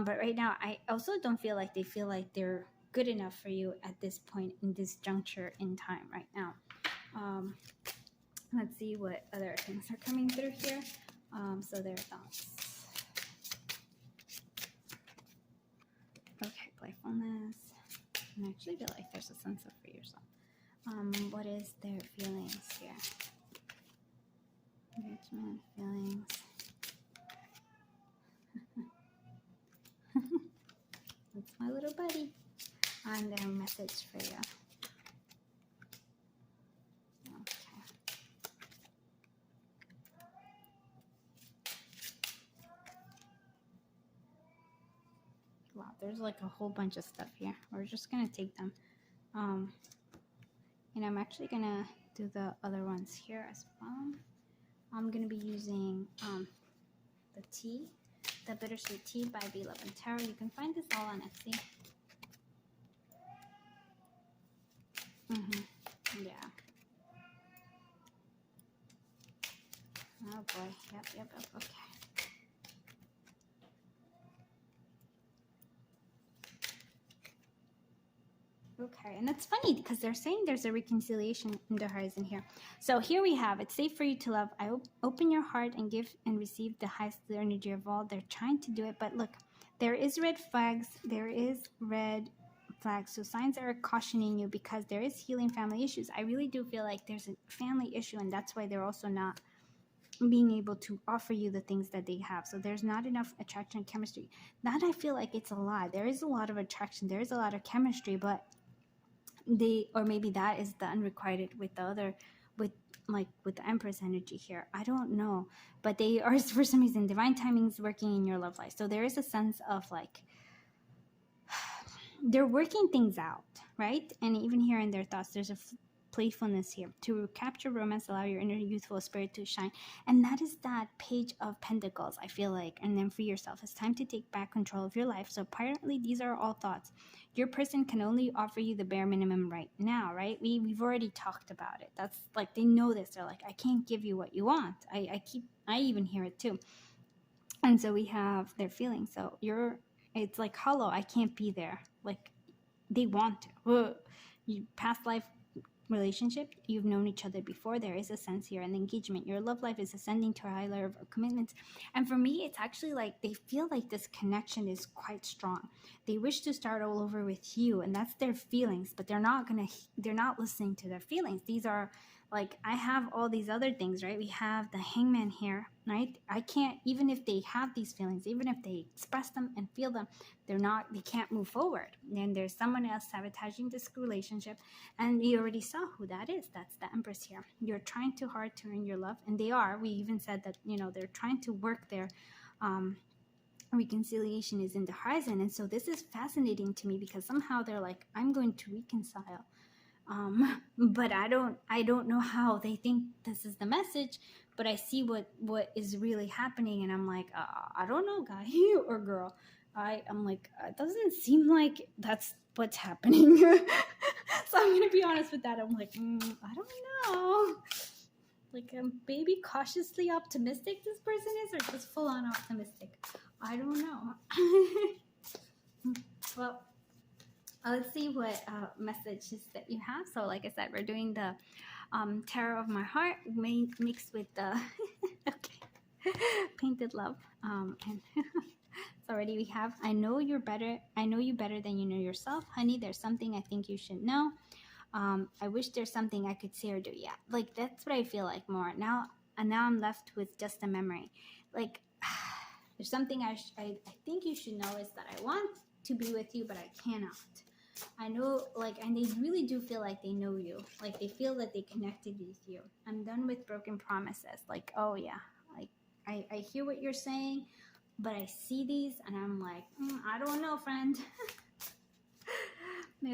But right now I also don't feel like they feel like they're good enough for you at this point in this juncture in time right now. Let's see what other things are coming through here. So their thoughts. Okay, playfulness. And I actually feel like there's a sense of for yourself. What is their feelings here? Engagement, feelings. That's my little buddy. And their message for you. Okay. Wow, there's like a whole bunch of stuff here. We're just gonna take them. And I'm actually gonna do the other ones here as well. I'm gonna be using the tea, the bittersweet tea by Beloved Tarot. You can find this all on Etsy. Yeah. Oh boy. Yep. Okay. Okay, and it's funny because they're saying there's a reconciliation in the horizon here. So here we have, it's safe for you to love. I open your heart and give and receive the highest energy of all. They're trying to do it, but look, there is red flags. There is red flags. So signs are cautioning you because there is healing family issues. I really do feel like there's a family issue, and that's why they're also not being able to offer you the things that they have. So there's not enough attraction and chemistry. That I feel like it's a lie. There is a lot of attraction. There is a lot of chemistry, but or maybe that is the unrequited with the other, with the Empress energy here. I don't know, but they are for some reason divine timing is working in your love life. So there is a sense of like they're working things out, right? And even here in their thoughts, there's a playfulness here to capture romance, allow your inner youthful spirit to shine. And that is that Page of Pentacles, I feel like. And then for yourself, it's time to take back control of your life. So apparently these are all thoughts. Your person can only offer you the bare minimum right now, right? We've already talked about it. That's like, they know this. They're like, I can't give you what you want. I even hear it too. And so we have their feelings. So it's like hollow. I can't be there. Like they want to. Past life relationship, you've known each other before. There is a sense here and engagement. Your love life is ascending to a high level of commitment. And for me, it's actually like they feel like this connection is quite strong. They wish to start all over with you, and that's their feelings, but they're not listening to their feelings. These are like, I have all these other things, right? We have the Hangman here, right? I can't, even if they have these feelings, even if they express them and feel them, they can't move forward. And there's someone else sabotaging this relationship. And we already saw who that is. That's the Empress here. You're trying too hard to earn your love. And they are. We even said that, they're trying to work their reconciliation is in the horizon. And so this is fascinating to me because somehow they're like, I'm going to reconcile. But I don't know how they think this is the message, but I see what is really happening, and I'm like, I don't know, guy or girl. I'm like, it doesn't seem like that's what's happening. So I'm gonna be honest with that. I'm like, I don't know. Like, maybe cautiously optimistic this person is, or just full on optimistic. I don't know. Well, let's see what messages that you have. So like I said, we're doing the Tarot of My Heart mixed with the Painted Love. And so already we have, I know you better than you know yourself. Honey, there's something I think you should know. I wish there's something I could say or do. Yeah, like that's what I feel like more now. And now I'm left with just a memory. Like there's something I think you should know is that I want to be with you, but I cannot. I know, like, and they really do feel like they know you. Like they feel that they connected with you. I'm done with broken promises. Like, oh yeah, like I hear what you're saying, but I see these and I'm like, I don't know, friend.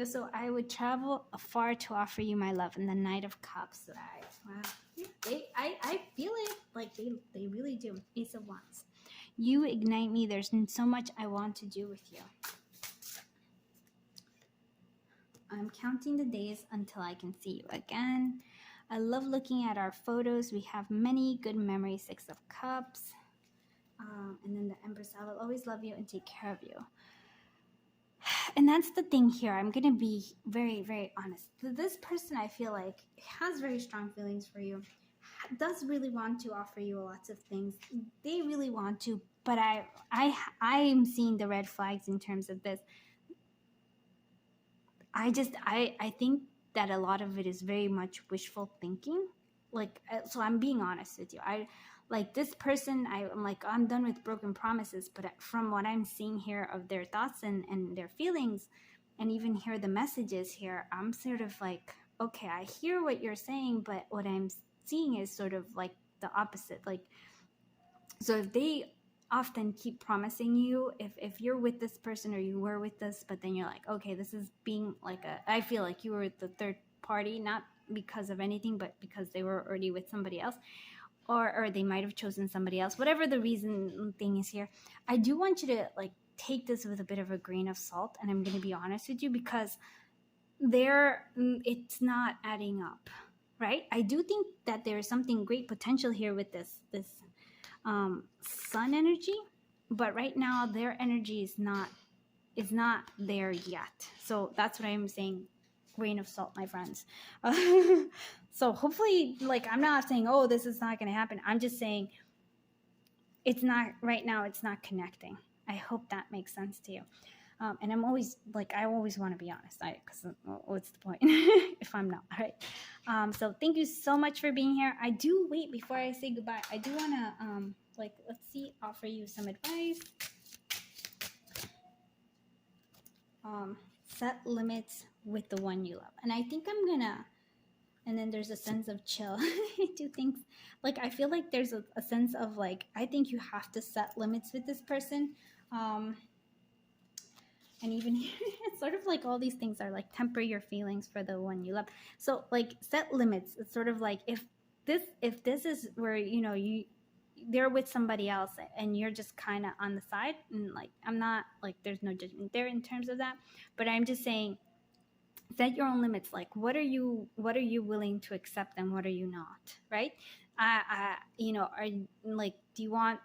So I would travel afar to offer you my love in the Knight of Cups. Right? Wow. I feel it. Like they really do. Ace of Wands. You ignite me. There's so much I want to do with you. I'm counting the days until I can see you again. I love looking at our photos. We have many good memories. 6 of Cups. And then the Empress. I will always love you and take care of you. And that's the thing here. I'm going to be very, very honest. This person, I feel like, has very strong feelings for you. Does really want to offer you lots of things. They really want to. But I am seeing the red flags in terms of this. I think that a lot of it is very much wishful thinking. Like, so I'm being honest with you. Like this person, I'm like, I'm done with broken promises. But from what I'm seeing here of their thoughts and their feelings, and even hear the messages here, I'm sort of like, okay, I hear what you're saying, but what I'm seeing is sort of like the opposite. Like, so if they often keep promising you, if you're with this person or you were with this, but then you're like, okay, this is being like I feel like you were the third party, not because of anything, but because they were already with somebody else, or they might have chosen somebody else, whatever the reason thing is here. I do want you to like take this with a bit of a grain of salt, and I'm going to be honest with you, because it's not adding up, right? I do think that there's something great potential here with this sun energy, but right now their energy is not there yet. So that's what I'm saying, grain of salt, my friends. So hopefully, like, I'm not saying, oh, this is not going to happen. I'm just saying it's not right now. It's not connecting. I hope that makes sense to you. And I'm always like, I always want to be honest, because what's the point if I'm not, right? So thank you so much for being here. I do, wait, before I say goodbye, I do want to, like, let's see, offer you some advice. Set limits with the one you love. And I think I'm gonna, and then there's a sense of chill. I do things, like, I feel like there's a sense of, like, I think you have to set limits with this person. And even it's sort of like all these things are like temper your feelings for the one you love. So like set limits. It's sort of like if this is where, you know, they're with somebody else and you're just kind of on the side, and like, I'm not like, there's no judgment there in terms of that, but I'm just saying, set your own limits. Like, what are you willing to accept and what are you not, right? You know, are like, do you want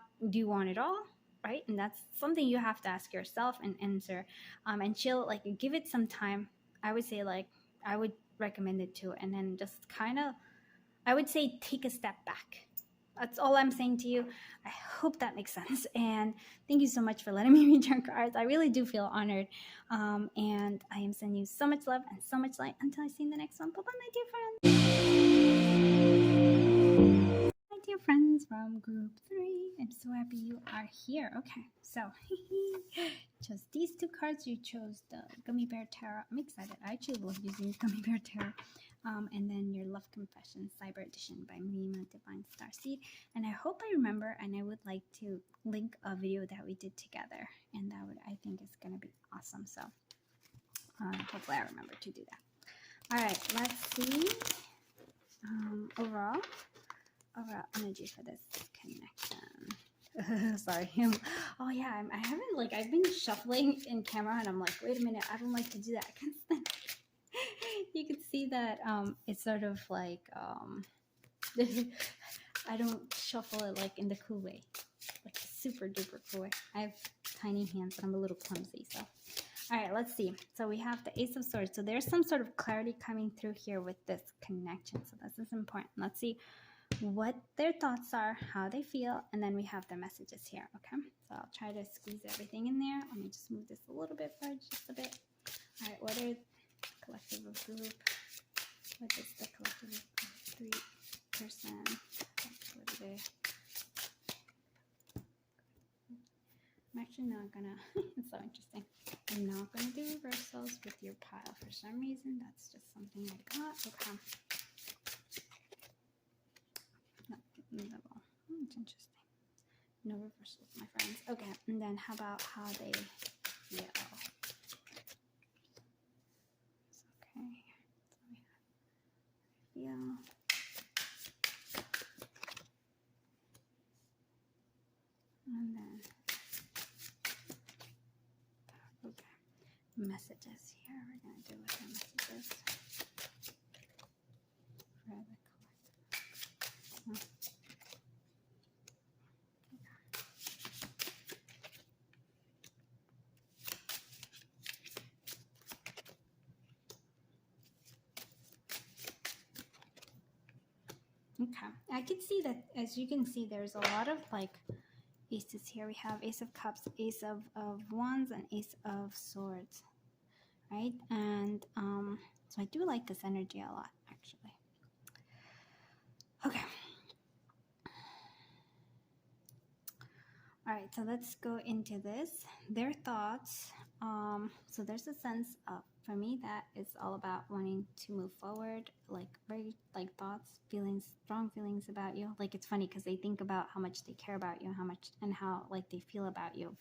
it all? Right? And that's something you have to ask yourself and answer, and chill, like, give it some time. I would say, like, I would recommend it too. And then just kind of, I would say, take a step back. That's all I'm saying to you. I hope that makes sense. And thank you so much for letting me read your cards. I really do feel honored. And I am sending you so much love and so much light. Until I see you in the next one. Bye-bye, my dear friends. My dear friends from group 3. I'm so happy you are here. Okay, so chose these 2 cards. You chose the Gummy Bear Tarot. I'm excited. I actually love using Gummy Bear Tarot. And then your Love Confession Cyber Edition by Mima Divine Starseed. And I hope I remember, and I would like to link a video that we did together, and that I think is going to be awesome. So hopefully I remember to do that. All right, let's see overall energy for this connection. Sorry. Oh yeah, I haven't, like, I've been shuffling in camera and I'm like, wait a minute, I don't like to do that. You can see that it's sort of like I don't shuffle it like in the cool way, like super duper cool way. I have tiny hands and I'm a little clumsy. So all right, let's see. So we have the Ace of Swords. So there's some sort of clarity coming through here with this connection. So this is important. Let's see what their thoughts are, how they feel, and then we have the messages here. Okay, so I'll try to squeeze everything in there. Let me just move this a little bit forward, just a bit. All right, what are collective of group What is the collective 3%? That's what it is. I'm actually not gonna, it's so interesting. I'm not gonna do reversals with your pile for some reason. That's just something I got. Okay. No, double. It's interesting. No reversals, my friends. Okay, and then how about how they feel? It's okay. So we have feel. And then okay, messages here. We're gonna do with the messages for the collective. Okay, I can see that, as you can see, there's a lot of like aces here. We have Ace of Cups, Ace of Wands, and Ace of Swords, right? And so I do like this energy a lot, actually. Okay. All right, so let's go into this. Their thoughts. So there's a sense of, for me, that it's all about wanting to move forward, like very like thoughts, feelings, strong feelings about you. Like it's funny because they think about how much they care about you, how much and how like they feel about you.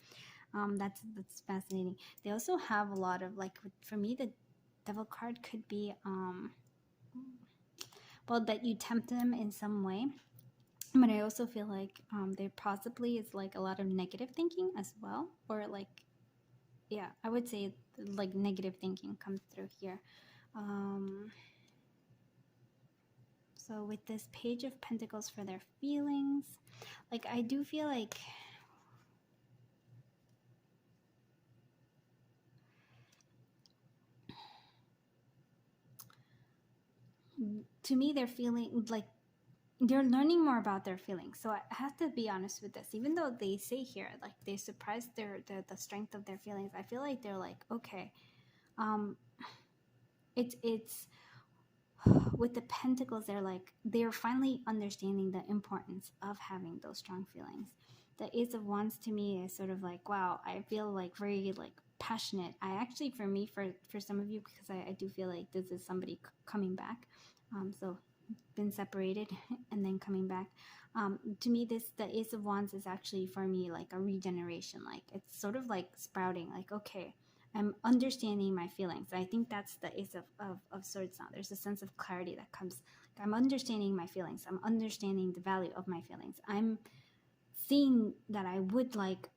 That's fascinating. They also have a lot of like, for me, the Devil card could be well, that you tempt them in some way. But I also feel like there possibly is like a lot of negative thinking as well, or like, yeah, I would say like negative thinking comes through here. So with this Page of Pentacles for their feelings, like I do feel like to me they're feeling like they're learning more about their feelings. So I have to be honest with this. Even though they say here, like they surprised the strength of their feelings, I feel like they're like, okay, it's with the Pentacles, they're finally understanding the importance of having those strong feelings. The Ace of Wands to me is sort of like, wow, I feel like very like passionate. I actually, for me, for some of you, because I do feel like this is somebody coming back. So been separated and then coming back. To me, the Ace of Wands is actually for me like a regeneration. Like it's sort of like sprouting. Like, okay, I'm understanding my feelings. I think that's the Ace of Swords now. There's a sense of clarity that comes. I'm understanding my feelings. I'm understanding the value of my feelings. I'm seeing that I would like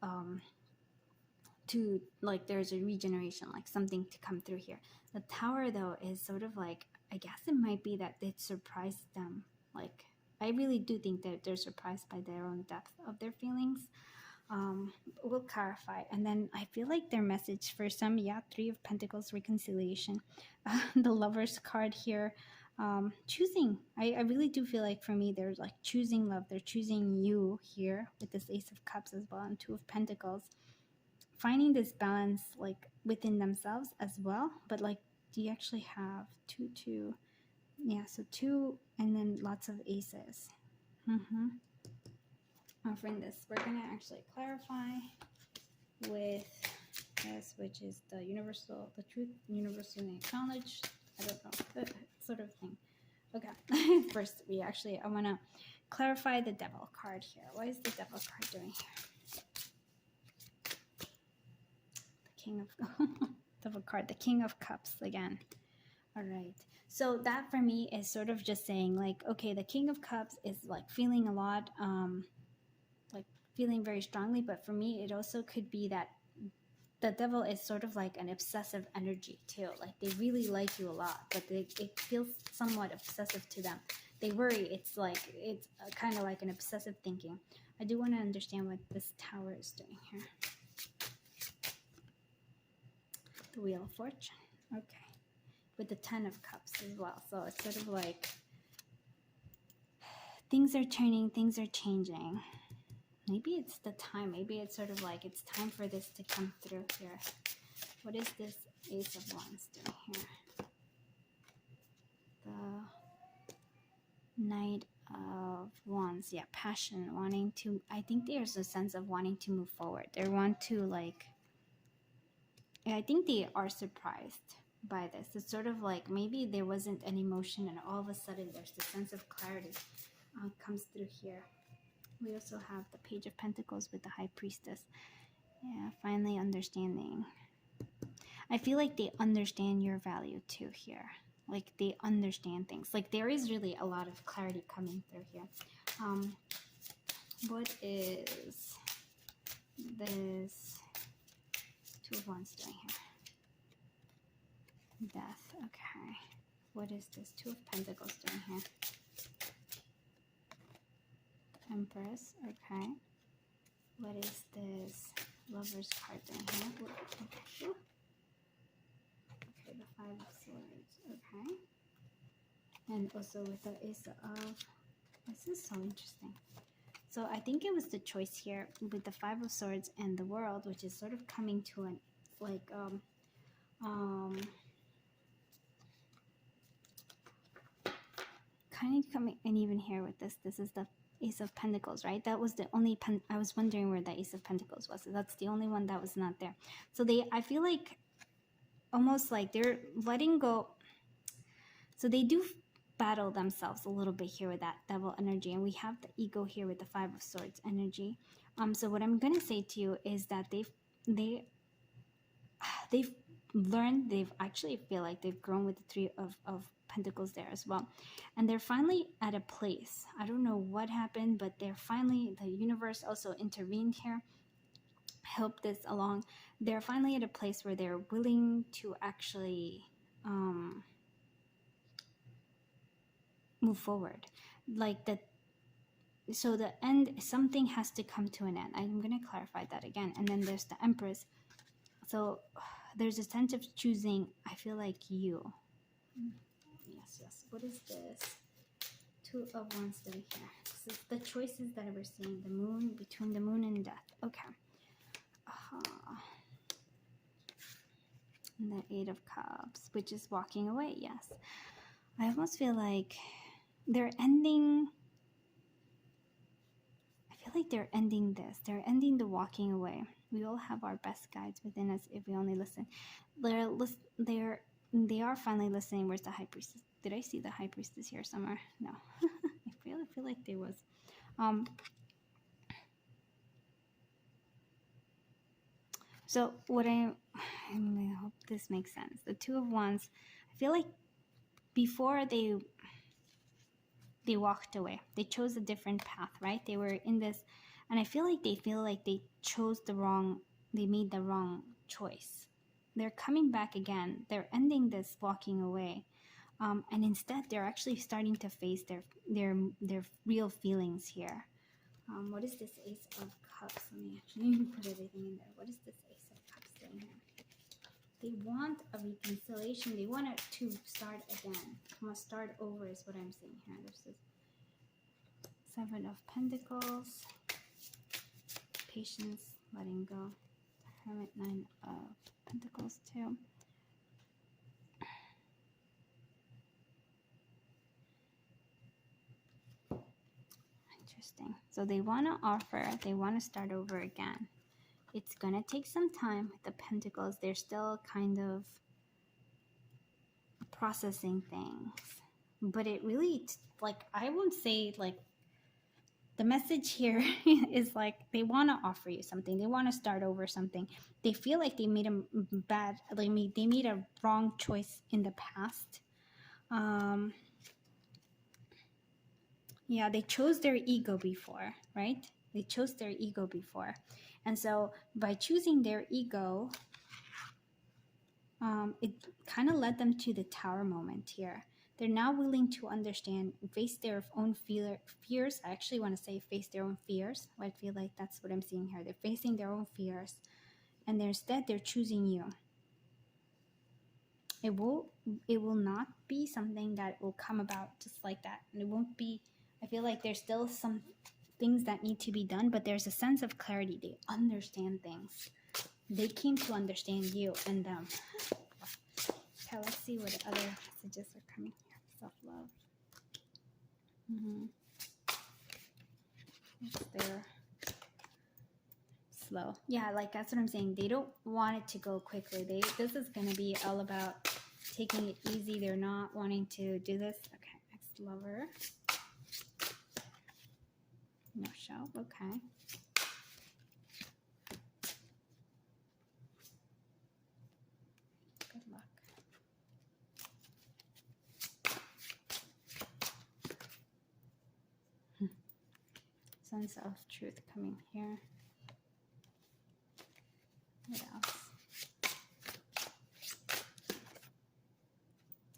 to, like, there's a regeneration, like something to come through here. The Tower, though, is sort of like, I guess it might be that it surprised them. Like, I really do think that they're surprised by their own depth of their feelings. We'll clarify. And then I feel like their message for some, yeah, Three of Pentacles, reconciliation. The Lover's card here, choosing. I really do feel like for me, there's like choosing love. They're choosing you here with this Ace of Cups as well and Two of Pentacles. Finding this balance like within themselves as well. But like, do you actually have two? Yeah, so two and then lots of aces. Offering this, we're gonna actually clarify with this, which is the universal, the truth, universally acknowledged. I don't know, sort of thing. Okay, first I want to clarify the Devil card here. What is the Devil card doing here? The King of Devil card, the King of Cups again. All right. So that for me is sort of just saying like, okay, the King of Cups is like feeling a lot, like feeling very strongly. But for me, it also could be that the Devil is sort of like an obsessive energy too. Like they really like you a lot, but it feels somewhat obsessive to them. They worry. It's like, it's kind of like an obsessive thinking. I do want to understand what this Tower is doing here. The Wheel of Fortune. Okay. With the Ten of Cups as well. So it's sort of like things are turning, things are changing. Maybe it's the time. Maybe it's sort of like it's time for this to come through here. What is this Ace of Wands doing here? Knight of Wands. Yeah, passion, wanting to, I think there's a sense of wanting to move forward. They want to like, I think they are surprised by this. It's sort of like maybe there wasn't an emotion and all of a sudden there's the sense of clarity comes through here. We also have the Page of Pentacles with the High Priestess. Yeah, finally understanding. I feel like they understand your value too here. Like they understand things. Like there is really a lot of clarity coming through here. What is this Two of Wands doing here? Death. Okay. What is this Two of Pentacles doing here? Empress. Okay. What is this Lover's card doing here? Okay. Okay, the Five of Swords. Okay. And also with the Ace of... This is so interesting. So I think it was the choice here with the Five of Swords and the World, which is sort of coming to an like kind of coming, and even here with this is the Ace of Pentacles, right? That was the only I was wondering where the Ace of Pentacles was. So that's the only one that was not there. So I feel like almost like they're letting go. So they do battle themselves a little bit here with that Devil energy, and we have the ego here with the Five of Swords energy. So what I'm gonna say to you is that they've learned, they've actually feel like they've grown with the Three of Pentacles there as well, and they're finally at a place. I don't know what happened, but they're finally, the universe also intervened here, helped this along. They're finally at a place where they're willing to actually move forward, like that. So the end, something has to come to an end. I'm going to clarify that again. And then there's the Empress. So there's a sense of choosing, I feel like you. Yes. What is this? Two of Wands doing here. So the choices that we're seeing, the moon, between the moon and death. Okay. And the Eight of Cups, which is walking away. Yes. I almost feel like they're ending. I feel like they're ending this. They're ending the walking away. We all have our best guides within us if we only listen. They are finally listening. Where's the High Priestess? Did I see the High Priestess here somewhere? No. I feel like there was. So what I hope this makes sense. The Two of Wands, I feel like before they walked away, they chose a different path, right? They were in this, and I feel like they chose the wrong, they made the wrong choice. They're coming back again. They're ending this walking away, and instead they're actually starting to face their real feelings here. What is this Ace of Cups? Let me actually put everything in there. What is this Ace of Cups doing here? They want a reconciliation. They want it to start again. Must start over is what I'm saying here. There's this Seven of Pentacles, patience, letting go. Hermit, Nine of Pentacles too. Interesting. So they want to offer, they want to start over again. It's going to take some time with the Pentacles. They're still kind of processing things. But it really, like, I won't say, like, the message here is like they want to offer you something. They want to start over something. They feel like they made a they made a wrong choice in the past. Yeah, they chose their ego before, right? They chose their ego before. And so by choosing their ego, it kind of led them to the Tower moment here. They're now willing to understand, face their own fears. I actually want to say face their own fears. I feel like that's what I'm seeing here. They're facing their own fears. And instead, they're choosing you. It will not be something that will come about just like that. And it won't be, I feel like there's still some things that need to be done, but there's a sense of clarity. They understand things. They came to understand you and them. Okay, let's see what other messages are coming here. Self-love. Mm-hmm. They're slow. Yeah, like that's what I'm saying. They don't want it to go quickly. This is gonna be all about taking it easy. They're not wanting to do this. Okay, ex-lover. No show. Okay. Good luck. Sense of truth coming here. What else?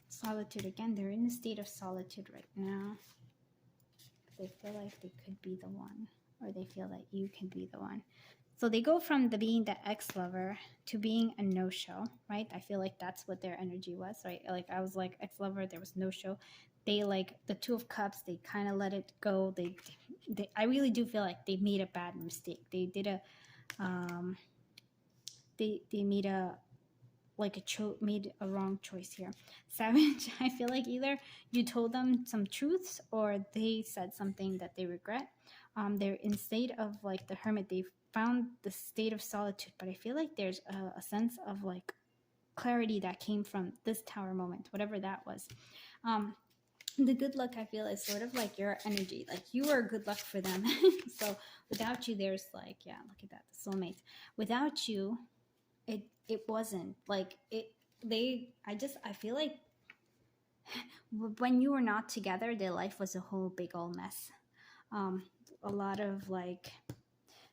Solitude again. They're in a state of solitude right now. They feel like they could be the one, or they feel that you can be the one. So they go from being the ex-lover to being a no-show, right? I feel like that's what their energy was, right? Like I was like ex-lover, there was no show. They like the Two of Cups, they kind of let it go. I really do feel like they made a bad mistake. They did a they made a made a wrong choice here. Savage, I feel like either you told them some truths or they said something that they regret. They're in state of like the Hermit. They found the state of solitude, but I feel like there's a sense of like clarity that came from this Tower moment, whatever that was. The good luck, I feel, is sort of like your energy. Like you are good luck for them. So without you, there's like, yeah, look at that, the soulmates. Without you, it wasn't like it. I feel like when you were not together, their life was a whole big old mess. A lot of like,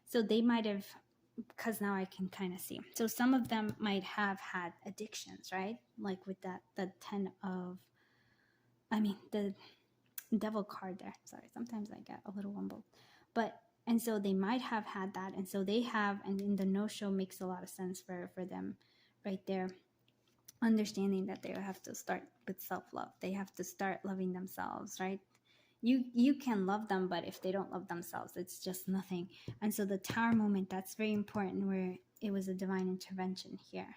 so they might have, because now I can kind of see. So some of them might have had addictions, right? Like with that, the 10 of, the devil card there. Sorry, sometimes I get a little wumbled. But, and so they might have had that. And so they have, and in the no-show makes a lot of sense for them right there. Understanding that they have to start with self-love. They have to start loving themselves, right? You can love them, but if they don't love themselves, it's just nothing. And so the Tower moment, that's very important, where it was a divine intervention here,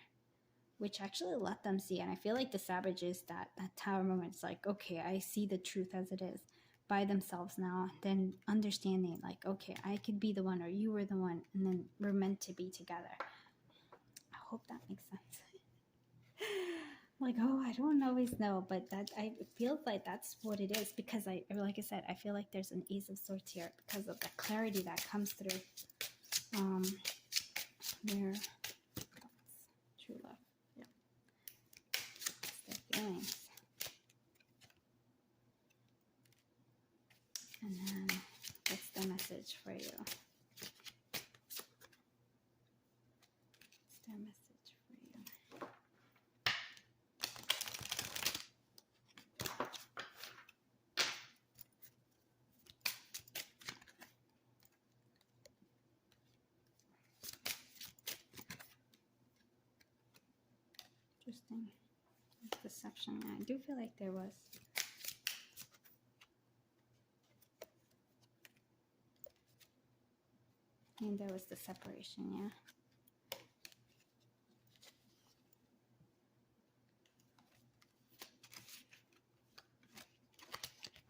which actually let them see. And I feel like the Savage is that Tower moment. It's like, okay, I see the truth as it is by themselves now. Then understanding like, okay, I could be the one, or you were the one, and then we're meant to be together. I hope that makes sense. Like, oh, I don't always know, but it feels like that's what it is, because like I said, I feel like there's an Ace of Swords here because of the clarity that comes through. Their true love, yeah, it's their feelings, and then what's the message for you? What's their message for you? Interesting. Deception. Yeah, I do feel like there was. And there was the separation, yeah.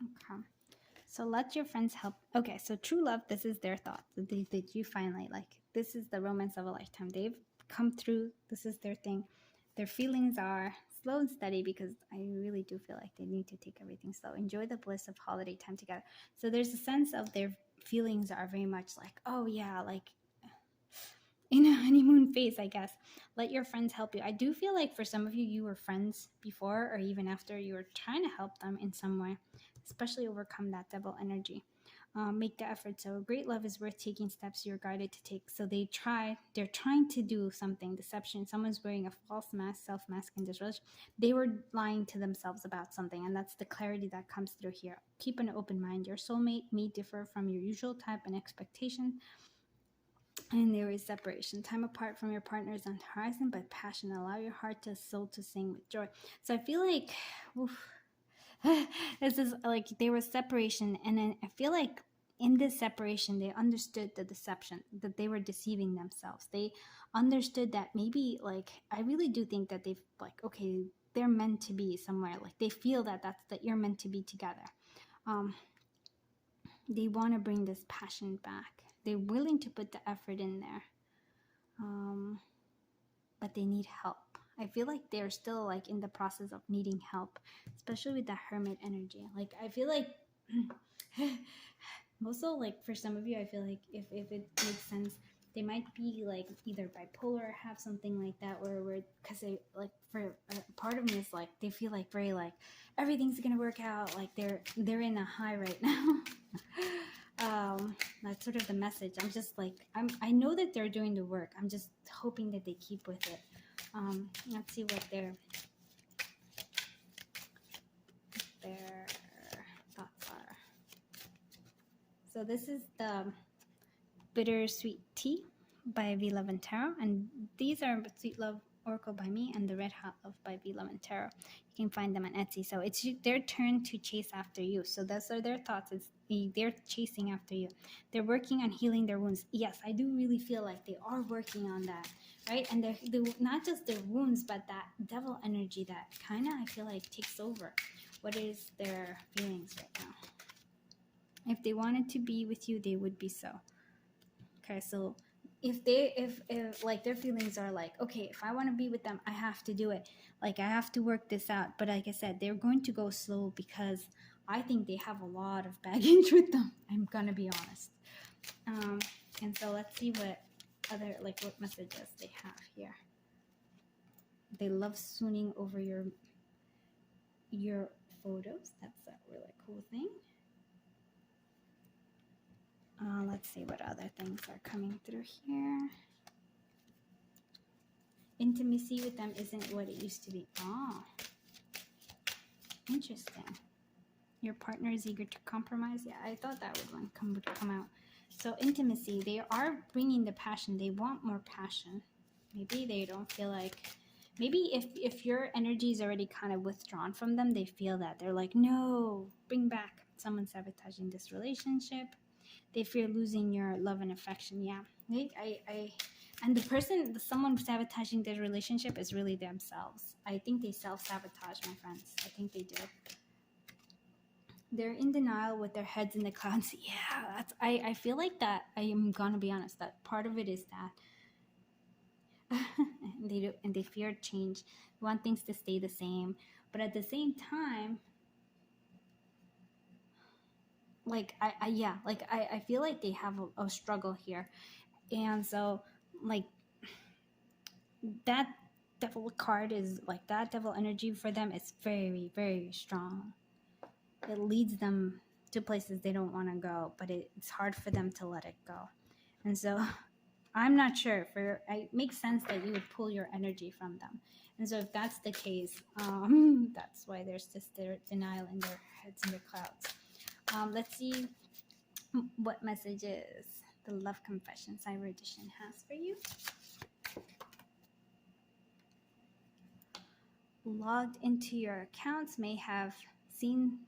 Okay. So let your friends help. Okay, so true love, this is their thought. Did you finally, like, this is the romance of a lifetime. They've come through. This is their thing. Their feelings are slow and steady, because I really do feel like they need to take everything slow. Enjoy the bliss of holiday time together. So there's a sense of their feelings are very much like, oh yeah, like in a honeymoon phase, I guess. Let your friends help you. I do feel like for some of you, you were friends before, or even after, you were trying to help them in some way, especially overcome that devil energy. Make the effort. So great love is worth taking steps you're guided to take. So they're trying to do something. Deception. Someone's wearing a false mask, self-mask in this relationship. They were lying to themselves about something, and that's the clarity that comes through here. Keep an open mind. Your soulmate may differ from your usual type and expectation, and there is separation. Time apart from your partner is on the horizon, but passion. Allow your heart to soul to sing with joy. So I feel like, oof, this is like there was separation, and then I feel like in this separation they understood the deception, that they were deceiving themselves. They understood that maybe, like, I really do think that they've, like, okay, they're meant to be somewhere. Like they feel that you're meant to be together. they want to bring this passion back. They're willing to put the effort in there, but they need help. I feel like they're still like in the process of needing help, especially with the hermit energy. Like I feel like also like for some of you, I feel like if it makes sense, they might be like either bipolar or have something like that, or because they like for part of me is like they feel like very like everything's gonna work out, like they're in a high right now. That's sort of the message. I'm just like I know that they're doing the work. I'm just hoping that they keep with it. Let's see what their thoughts are. So this is the Bittersweet Tea by V Love and Tarot, and these are Sweet Love Oracle by me and the Red Hot Love by V Love and Tarot. You can find them on Etsy. So it's their turn to chase after you. So those are their thoughts. They're chasing after you. They're working on healing their wounds. Yes, I do really feel like they are working on that, right? And they're not just their wounds, but that devil energy that kind of I feel like takes over. What is their feelings right now? If they wanted to be with you, they would be so. Okay, so if like their feelings are like, okay, if I want to be with them, I have to do it. Like I have to work this out. But like I said, they're going to go slow because I think they have a lot of baggage with them. I'm gonna be honest. And so let's see what other what messages they have here. They love swooning over your photos. That's a really cool thing. Let's see what other things are coming through here. Intimacy with them isn't what it used to be. Oh, interesting. Your partner is eager to compromise. Yeah, I thought that would come out. So intimacy, they are bringing the passion. They want more passion. Maybe they don't feel like, maybe if your energy is already kind of withdrawn from them, they feel that. They're like, no, bring back. Someone sabotaging this relationship. They fear losing your love and affection. Yeah, and someone sabotaging their relationship is really themselves. I think they self-sabotage, my friends. I think they do. They're in denial with their heads in the clouds. Yeah, I feel like that. I am gonna be honest. That part of it is that and they fear change. They want things to stay the same, but at the same time, I feel like they have a struggle here, and so like that devil card is like that devil energy for them is very, very strong. It leads them to places they don't want to go, but it's hard for them to let it go. And so I'm not sure it makes sense that you would pull your energy from them. And so if that's the case, that's why there's this denial in their heads in their clouds. Let's see what messages the Love Confession Cyber Edition has for you. Logged into your accounts may have seen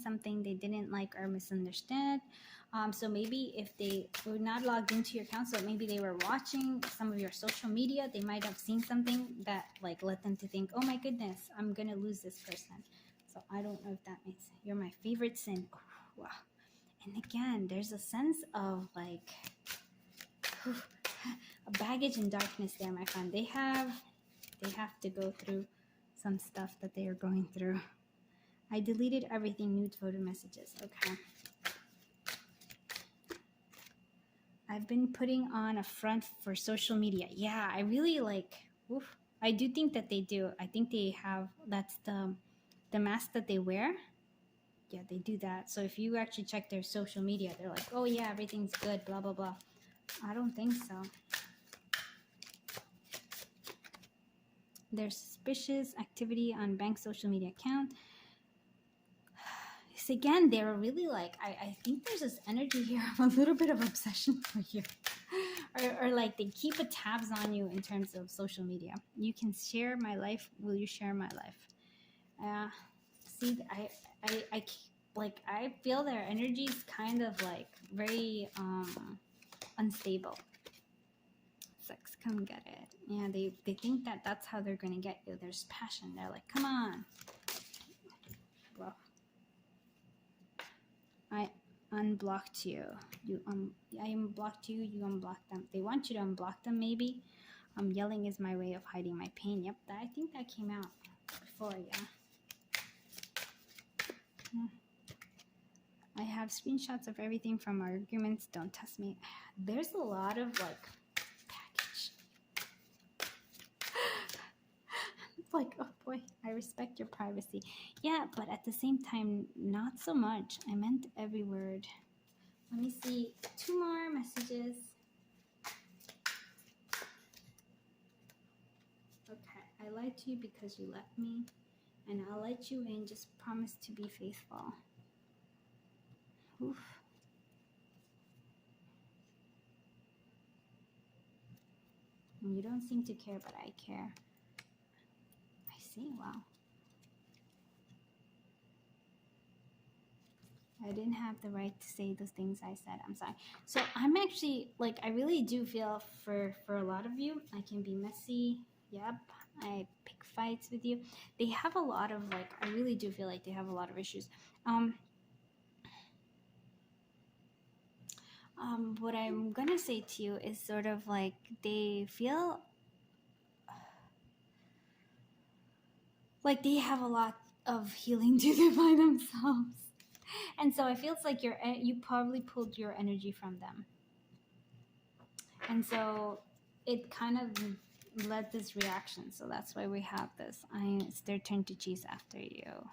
something they didn't like or misunderstood. So maybe if they were not logged into your account, so maybe they were watching some of your social media, they might have seen something that like led them to think, oh my goodness, I'm gonna lose this person. So I don't know if that makes sense. You're my favorite sin. Oh, wow. And again, there's a sense of like a baggage and darkness there, my friend. They have to go through some stuff that they are going through. I deleted everything, nude photo messages. Okay. I've been putting on a front for social media. Yeah, I really I do think that they do. I think they have, that's the mask that they wear. Yeah, they do that. So if you actually check their social media, they're like, oh yeah, everything's good, blah, blah, blah. I don't think so. There's suspicious activity on bank social media account. So again, they're really like, I think there's this energy here of a little bit of obsession for you. or like they keep a tabs on you in terms of social media. You can share my life. Will you share my life? See, I feel their energy is kind of like very unstable. Sex, come get it. Yeah, they think that that's how they're gonna get you. There's passion. They're like, come on. Well, unblocked you. I unblocked you. You unblocked them. They want you to unblock them. Maybe. Yelling is my way of hiding my pain. Yep, I think that came out before. Yeah. I have screenshots of everything from our arguments. Don't test me. There's a lot of like package. It's like, oh boy, I respect your privacy. Yeah, but at the same time, not so much. I meant every word. Let me see. 2 more messages. Okay, I lied to you because you left me, and I'll let you in. Just promise to be faithful. Oof. You don't seem to care, but I care. I see. Wow. I didn't have the right to say those things I said. I'm sorry. So I'm actually, like, I really do feel for a lot of you. I can be messy. Yep. I pick fights with you. They have a lot of, like, I really do feel like they have a lot of issues. What I'm gonna say to you is sort of like they feel like they have a lot of healing to do by themselves. And so it feels like you probably pulled your energy from them. And so it kind of led this reaction. So that's why we have this. It's their turn to chase after you.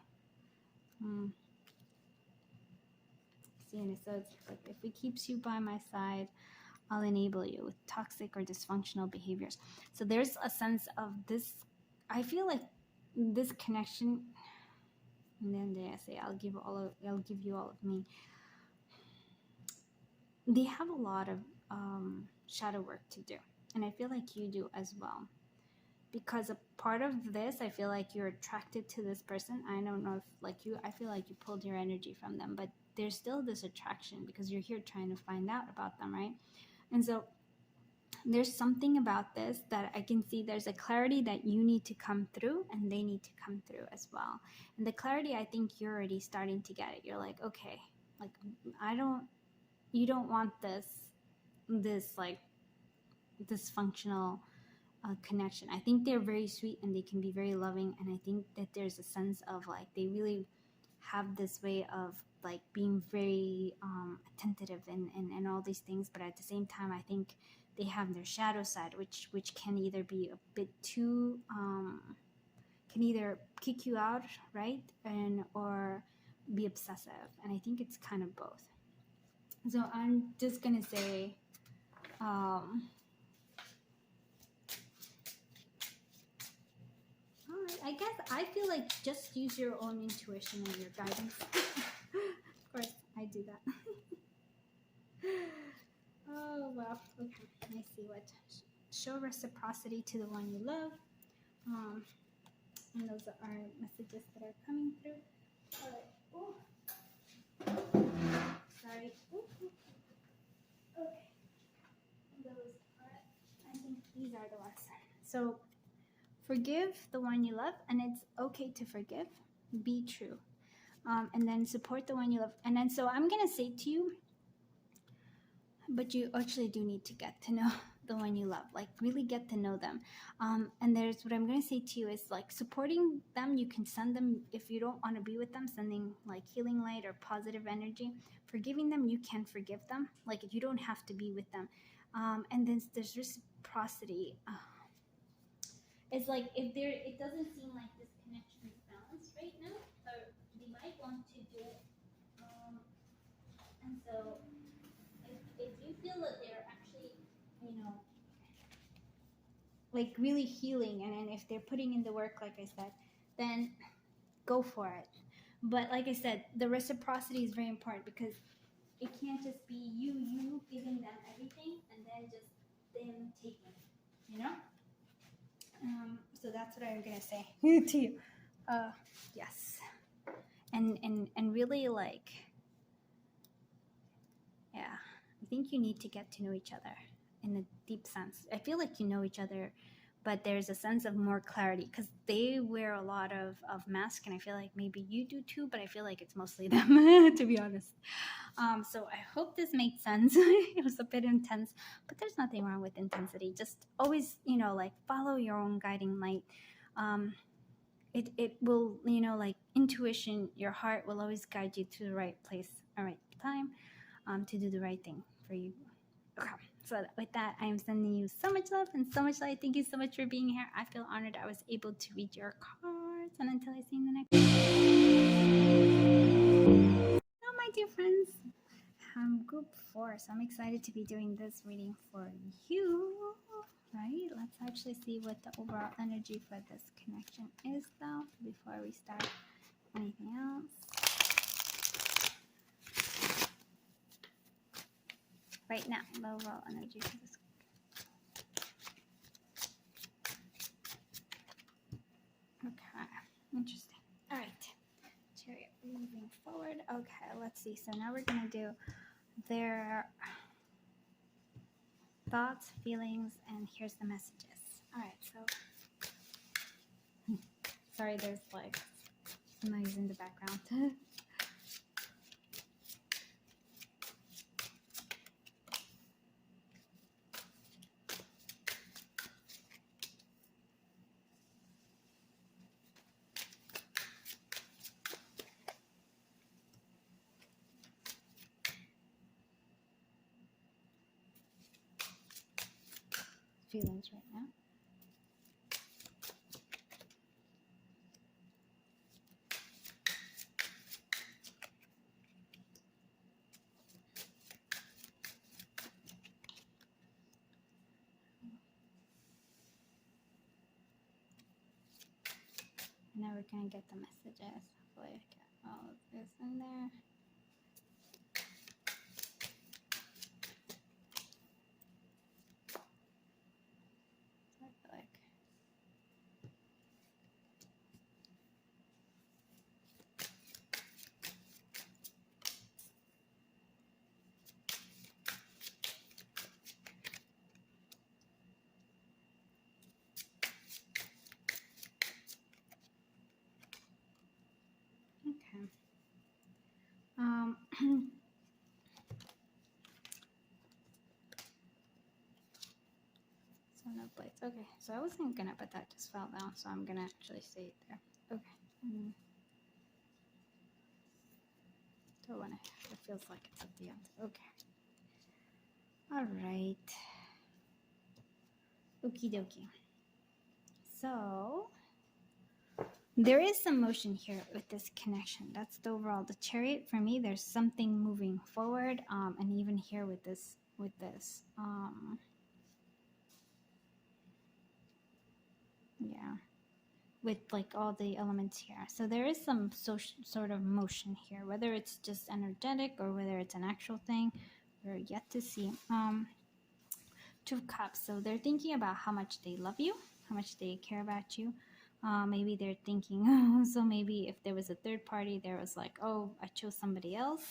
See, and so it's like, if it keeps you by my side, I'll enable you with toxic or dysfunctional behaviors. So there's a sense of this. I feel like this connection. And then they say, I'll give you all of me. They have a lot of shadow work to do, and I feel like you do as well, because a part of this, I feel like you're attracted to this person. I don't know if like you, I feel like you pulled your energy from them, but there's still this attraction because you're here trying to find out about them, right? And so there's something about this that I can see. There's a clarity that you need to come through, and they need to come through as well. And the clarity, I think you're already starting to get it. You're like, okay, like you don't want this like dysfunctional connection. I think they're very sweet and they can be very loving, and I think that there's a sense of like they really have this way of like being very attentive and all these things, but at the same time, I think they have their shadow side, which can either be a bit too can either kick you out, right, and or be obsessive, and I think it's kind of both. So I'm just gonna say all right, I guess I feel like just use your own intuition and your guidance. Of course, I do that. Oh, well, okay. Let me see what. Show reciprocity to the one you love. And those are messages that are coming through. All right. Ooh. Sorry. Ooh. Okay. Those are, I think these are the ones. So, forgive the one you love, and it's okay to forgive. Be true. And then support the one you love. And then, so I'm going to say to you, but you actually do need to get to know the one you love, like really get to know them. And there's what I'm going to say to you is like supporting them. You can send them, if you don't want to be with them, sending like healing light or positive energy. Forgiving them, you can forgive them. Like you don't have to be with them. And then there's reciprocity. It's like if it doesn't seem like this connection is balanced right now, or they might want to do it. And so if you feel that they're actually, like really healing, and if they're putting in the work, like I said, then go for it. But like I said, the reciprocity is very important, because it can't just be you giving them everything and then just them taking, so that's what I'm gonna say to you. Yes, and really, like, yeah, I think you need to get to know each other in a deep sense. I feel like you know each other but there's a sense of more clarity because they wear a lot of masks, and I feel like maybe you do too, but I feel like it's mostly them to be honest. So I hope this makes sense. It was a bit intense, but there's nothing wrong with intensity. Just always, like follow your own guiding light. It will, like intuition, your heart will always guide you to the right place, all right time, to do the right thing for you. Okay. So with that, I am sending you so much love and so much light. Thank you so much for being here. I feel honored I was able to read your cards. And until I see you in the next hello, my dear friends. Group 4. So I'm excited to be doing this reading for you. Right? Let's actually see what the overall energy for this connection is, though, before we start anything else. Right now, the overall energy for this. Okay, interesting. All right, Chariot moving forward. Okay, let's see. So now we're gonna do their thoughts, feelings, and here's the messages. All right, so sorry, there's like noise in the background. Feelings right now. Now we're gonna get the messages. Hopefully I get all of this in there. So I feel like okay. So no plates. Okay, so I wasn't gonna, but that just fell down, so I'm gonna actually say it there. Okay. Don't wanna. It feels like it's at the end. Okay. All right. Okie dokie. So there is some motion here with this connection. That's the overall. The Chariot for me, there's something moving forward, and even here with this, yeah, with like all the elements here. So there is some sort of motion here, whether it's just energetic or whether it's an actual thing. We're yet to see. Two of Cups. So they're thinking about how much they love you, how much they care about you. Maybe they're thinking, so maybe if there was a third party, there was like, oh, I chose somebody else.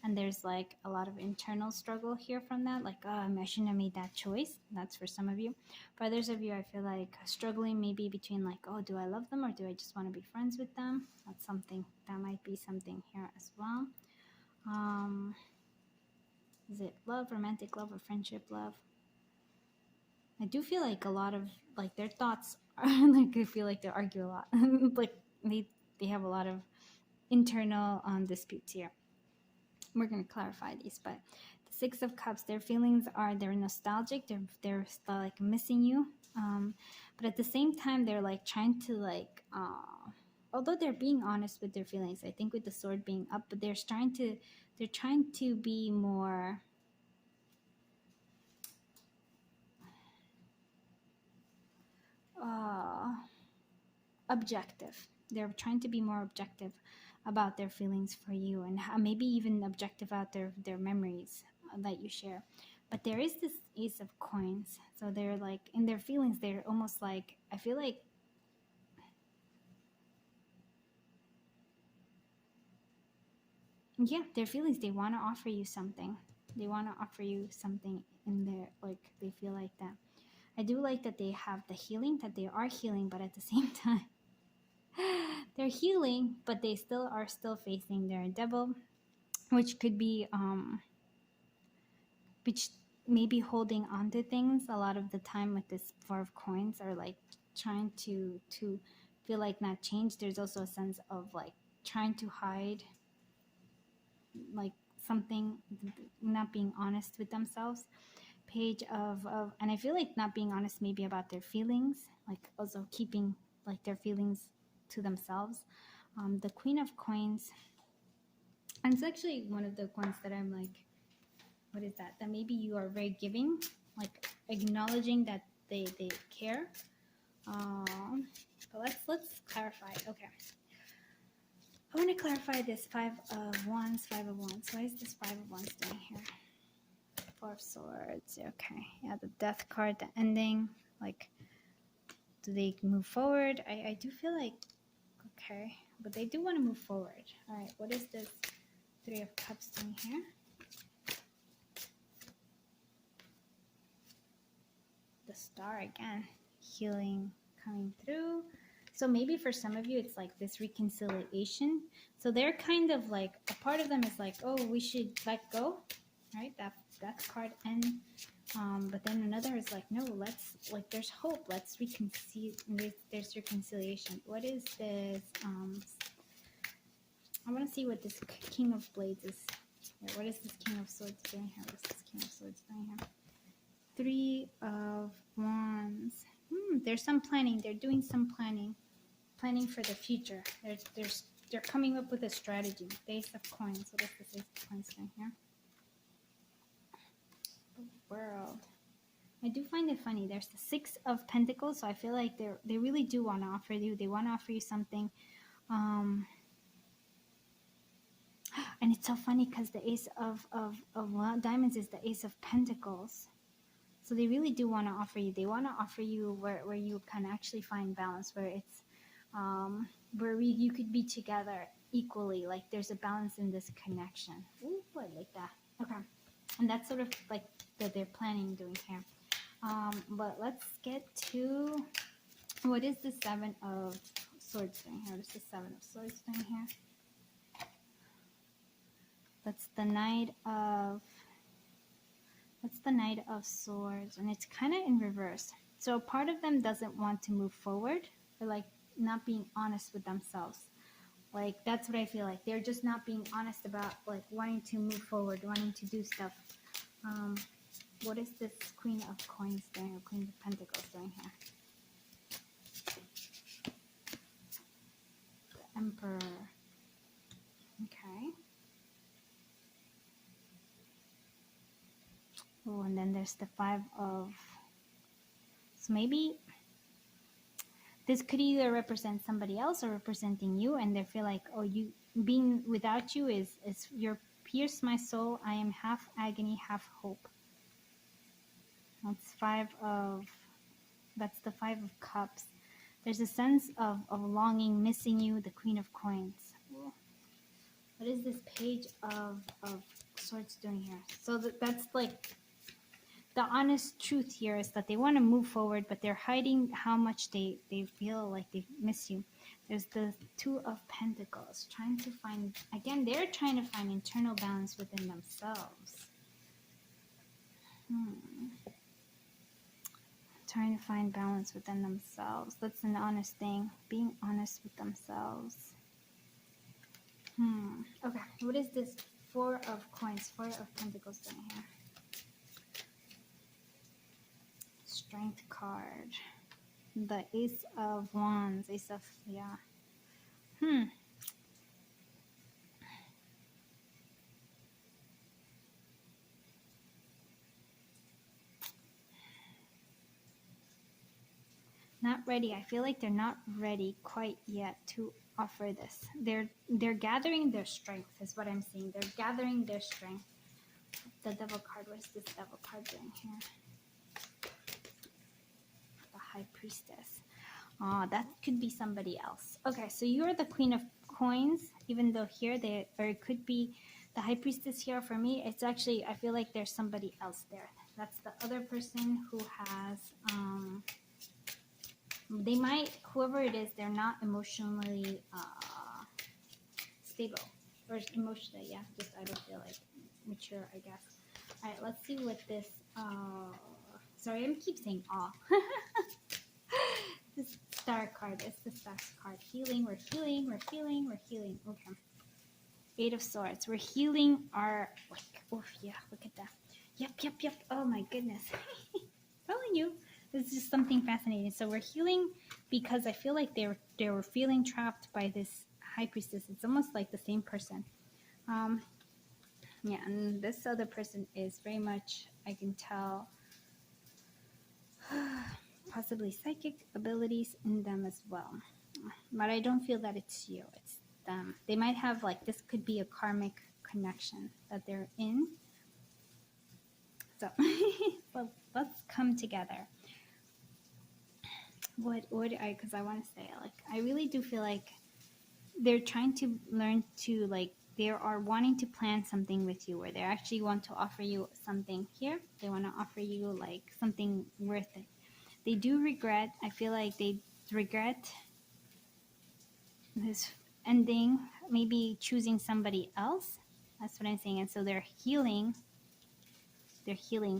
And there's like a lot of internal struggle here from that. Like, oh, I shouldn't have made that choice. That's for some of you. For others of you, I feel like struggling maybe between like, oh, do I love them or do I just want to be friends with them? That's something, that might be something here as well. Is it love, romantic love, or friendship love? I do feel like a lot of like their thoughts are like, I feel like they argue a lot. Like they have a lot of internal disputes here. We're gonna clarify these, but the Six of Cups, their feelings are they're nostalgic. They're like missing you, but at the same time they're like trying to like. Although they're being honest with their feelings, I think with the sword being up, but they're trying to be more. Objective. They're trying to be more objective about their feelings for you, and maybe even objective about their memories that you share. But there is this Ace of Coins, so they're like in their feelings, they're almost like, I feel like yeah, their feelings, they want to offer you something. They want to offer you something in their, like they feel like that. I do like that they have the healing, that they are healing, but at the same time, they're healing, but they still are still facing their devil, which could be which maybe holding on to things a lot of the time with this Four of Coins, or like trying to feel like not change. There's also a sense of like trying to hide like something, not being honest with themselves. Page of and I feel like not being honest maybe about their feelings, like also keeping like their feelings to themselves. The Queen of Coins, and it's actually one of the ones that I'm like, what is that? That maybe you are very giving, like acknowledging that they care. But let's clarify. Okay, I want to clarify this Five of Wands. Why is this Five of Wands doing here? Four of Swords. Okay, yeah, the Death card, the ending. Like, do they move forward? I do feel like, okay, but they do want to move forward. All right, what is this Three of Cups doing here? The Star again, healing coming through. So maybe for some of you, it's like this reconciliation. So they're kind of like, a part of them is like, oh, we should let go, right? That card. And but then another is like, no, let's, like, there's hope. Let's reconcile. There's reconciliation. What is this? I want to see what this King of Blades is. Here. What is this King of Swords doing here? What is this King of Swords doing here? Three of Wands. There's some planning. They're doing some planning for the future. They're coming up with a strategy. The Ace of Coins. What is this Ace of Coins doing here? The World. I do find it funny. There's the Six of Pentacles, so I feel like they really do want to offer you. They want to offer you something. And it's so funny because the Ace of Diamonds is the Ace of Pentacles. So they really do want to offer you. They want to offer you where you can actually find balance, where it's where you could be together equally. Like there's a balance in this connection. Ooh, I like that. Okay, and that's sort of like that they're planning doing here. But let's get to what is the Seven of Swords doing here? What is the Seven of Swords doing here? That's the Knight of Swords, and it's kind of in reverse. So part of them doesn't want to move forward, or like not being honest with themselves. Like that's what I feel like. They're just not being honest about like wanting to move forward, wanting to do stuff. What is this Queen of Coins doing, or Queen of Pentacles doing here? The Emperor. Okay. Oh, and then there's the Five of... So maybe this could either represent somebody else or representing you, and they feel like, oh, you being without you is you're pierced my soul. I am half agony, half hope. That's the Five of Cups. There's a sense of longing, missing you, the Queen of Coins. What is this Page of Swords doing here? So that's like the honest truth here is that they want to move forward, but they're hiding how much they feel like they miss you. There's the Two of Pentacles, trying to find, again, they're trying to find internal balance within themselves. Trying to find balance within themselves. That's an honest thing. Being honest with themselves. Okay, what is this Four of Coins, Four of Pentacles doing here? Strength card. The Ace of Wands. Ace of, yeah. Not ready. I feel like they're not ready quite yet to offer this. They're gathering their strength is what I'm seeing. They're gathering their strength. The Devil card. What is this Devil card doing here? The High Priestess. That could be somebody else. Okay, so you're the Queen of Coins, even though here or it could be the High Priestess here. For me, it's actually, I feel like there's somebody else there. That's the other person who has they might, whoever it is, they're not emotionally stable or emotionally, yeah, just I don't feel like mature, I guess. All right, let's see what this. Sorry, I keep saying aw. This star card is the star card. Healing, we're healing, we're healing, we're healing. Okay. Eight of Swords. We're healing our, like, oh yeah, look at that. Yep. Oh my goodness. Telling you, this is just something fascinating. So we're healing because I feel like they were feeling trapped by this High Priestess. It's almost like the same person. Yeah, and this other person is very much, I can tell, possibly psychic abilities in them as well. But I don't feel that it's you. It's them. They might have, like, this could be a karmic connection that they're in. So, well, let's come together. What would I, because I want to say, like, I really do feel like they're trying to learn to, like, they are wanting to plan something with you, or they actually want to offer you something here. They want to offer you, like, something worth it. They do regret, I feel like they regret this ending, maybe choosing somebody else. That's what I'm saying. And so they're healing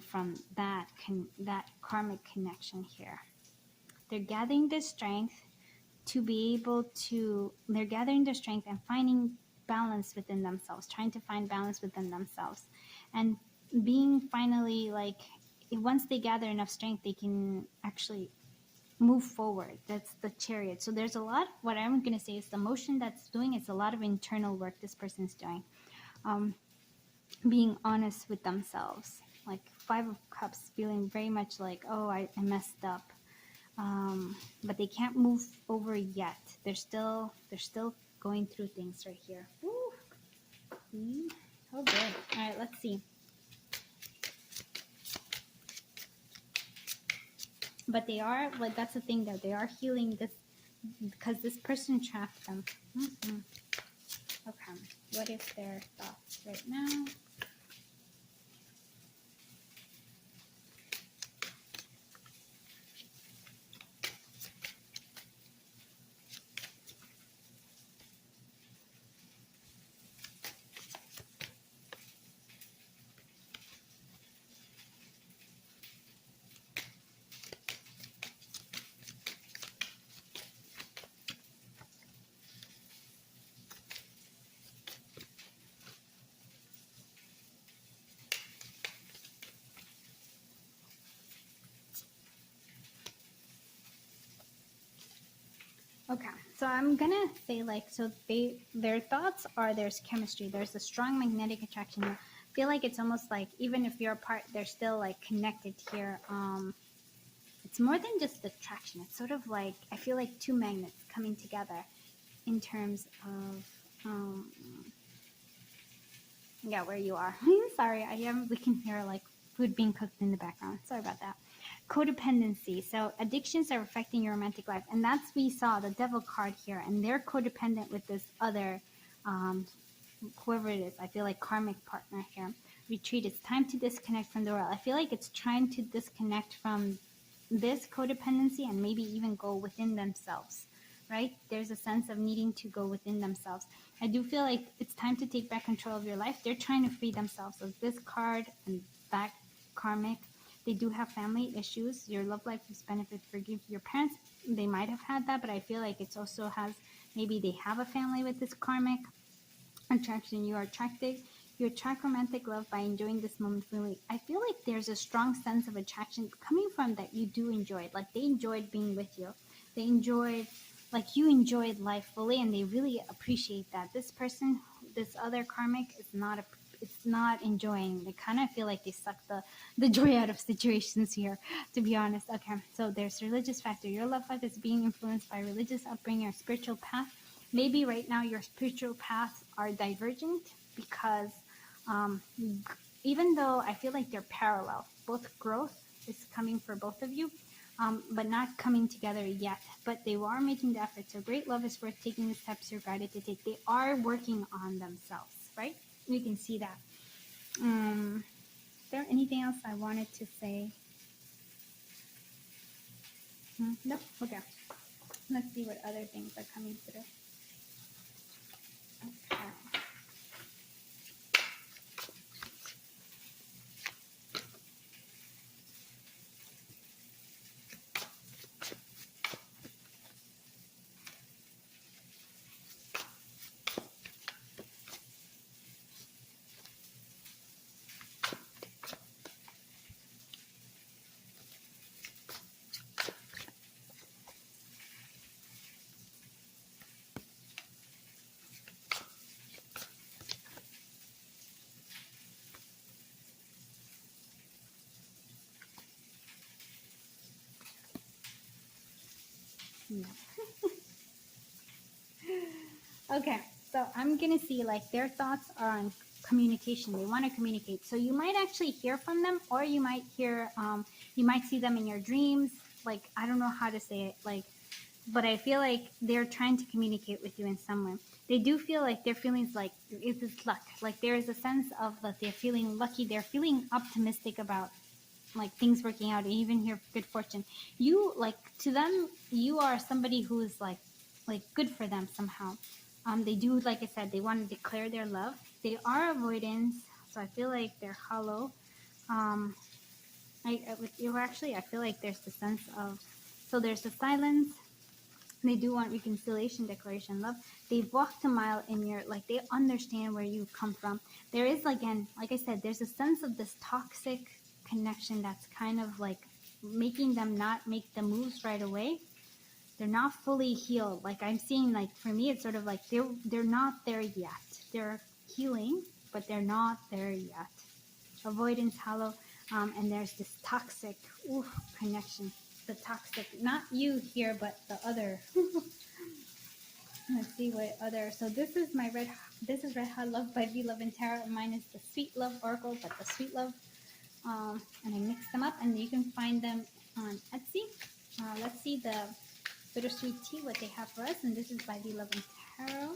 from that karmic connection here. They're gathering the strength to be able to, they're gathering their strength and finding balance within themselves, trying to find balance within themselves, and being finally, like, once they gather enough strength, they can actually move forward. That's the Chariot. So there's a lot, what I'm going to say is the motion that's doing, it's a lot of internal work this person's doing. Being honest with themselves, like Five of Cups, feeling very much like, oh, I messed up. But they can't move over yet. They're still going through things right here. Ooh. Oh, good. All right, let's see. But they are, like, that's the thing, that they are healing this, because this person trapped them. Okay, what is their thoughts right now? Okay, so I'm gonna say, like, so their thoughts are, there's chemistry, there's a strong magnetic attraction here. I feel like it's almost like even if you're apart, they're still, like, connected here. It's more than just attraction. It's sort of like, I feel like two magnets coming together in terms of yeah, where you are. Sorry, we can hear, like, food being cooked in the background. Sorry about that. Codependency. So addictions are affecting your romantic life, and that's, we saw the Devil card here, and they're codependent with this other whoever it is. I feel like karmic partner here. Retreat. It's time to disconnect from the world. I feel like it's trying to disconnect from this codependency and maybe even go within themselves, right? There's a sense of needing to go within themselves. I do feel like it's time to take back control of your life. They're trying to free themselves. So this card and that karmic, they do have family issues. Your love life is benefit, forgive your parents. They might have had that, but I feel like it also has, maybe they have a family with this karmic attraction. You attract romantic love by enjoying this moment fully. I feel like there's a strong sense of attraction coming from that you do enjoy it. Like, they enjoyed being with you. They enjoyed, like, you enjoyed life fully, and they really appreciate that. This person, this other karmic, is not it's not enjoying. They kind of feel like they suck the joy out of situations here, to be honest. Okay, so there's religious factor. Your love life is being influenced by religious upbringing or spiritual path. Maybe right now your spiritual paths are divergent because even though I feel like they're parallel, both growth is coming for both of you, but not coming together yet. But they are making the effort. So great love is worth taking the steps you're guided to take. They are working on themselves, right? We can see that. Is there anything else I wanted to say? No? Okay. Let's see what other things are coming through. Okay. No. Okay, so I'm gonna see like their thoughts are on communication. They want to communicate. So you might actually hear from them, or you might hear, you might see them in your dreams. Like, I don't know how to say it, like, but I feel like they're trying to communicate with you in some way. They do feel like their feelings like it's luck. Like there is a sense of that they're feeling lucky. They're feeling optimistic about like things working out, and even hear good fortune. You like to them, you are somebody who is like good for them somehow. They do, like I said, they want to declare their love. They are avoidance, so I feel like they're hollow. With you actually, I feel like there's the sense of, so there's the silence. They do want reconciliation, declaration, love. They've walked a mile in your, like they understand where you come from. There is, again, like I said, there's a sense of this toxic connection that's kind of like making them not make the moves right away. They're not fully healed. Like I'm seeing, like for me, it's sort of like they're not there yet. They're healing, but they're not there yet. Avoidance, hollow, and there's this toxic connection. The toxic, not you here, but the other. Let's see what other. So this is my red. This is Red Hot Love by V Love and Tarot. Mine is the Sweet Love Oracle, but the Sweet Love. And I mix them up, and you can find them on Etsy. Let's see the Bittersweet Tea, what they have for us, and this is by V Love and Tarot.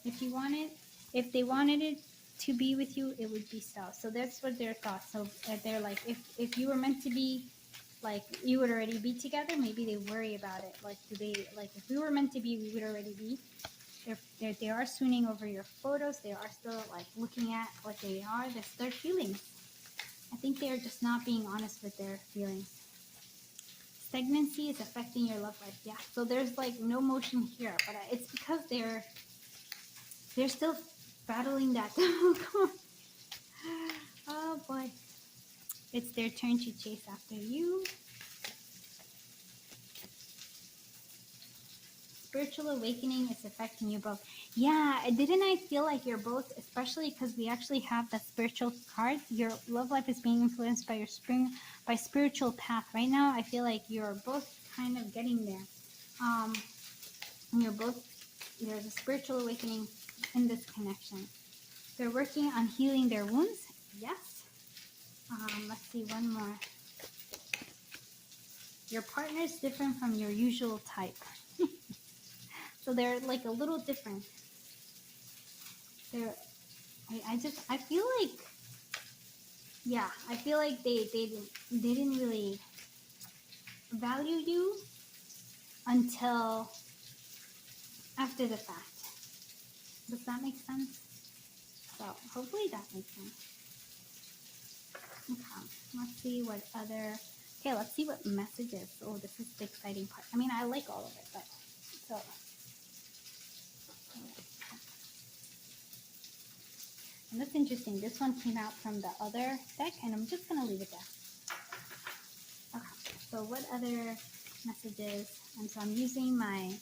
If they wanted it to be with you, it would be so. So that's what their thoughts. So they're like, if you were meant to be, like you would already be together. Maybe they worry about it. Like, do they, like if we were meant to be, we would already be. They are swooning over your photos. They are still like looking at what they are. That's their feelings. I think they are just not being honest with their feelings. Stagnancy is affecting your love life. Yeah. So there's like no motion here, but it's because they're still battling that. Oh boy. It's their turn to chase after you. Spiritual awakening is affecting you both. Yeah, didn't I feel like you're both, especially because we actually have the spiritual card, your love life is being influenced by your spiritual path. Right now, I feel like you're both kind of getting there. You're both, there's a spiritual awakening in this connection. They're working on healing their wounds. Yes. Let's see, one more. Your partner is different from your usual type. So they're like a little different. I feel like, yeah, I feel like they didn't really value you until after the fact. Does that make sense? So hopefully that makes sense. Okay, let's see what other, okay, let's see what messages. Oh, this is the exciting part. I mean, I like all of it, but so. And that's interesting. This one came out from the other deck, and I'm just going to leave it there. Okay, so what other messages? And so I'm using my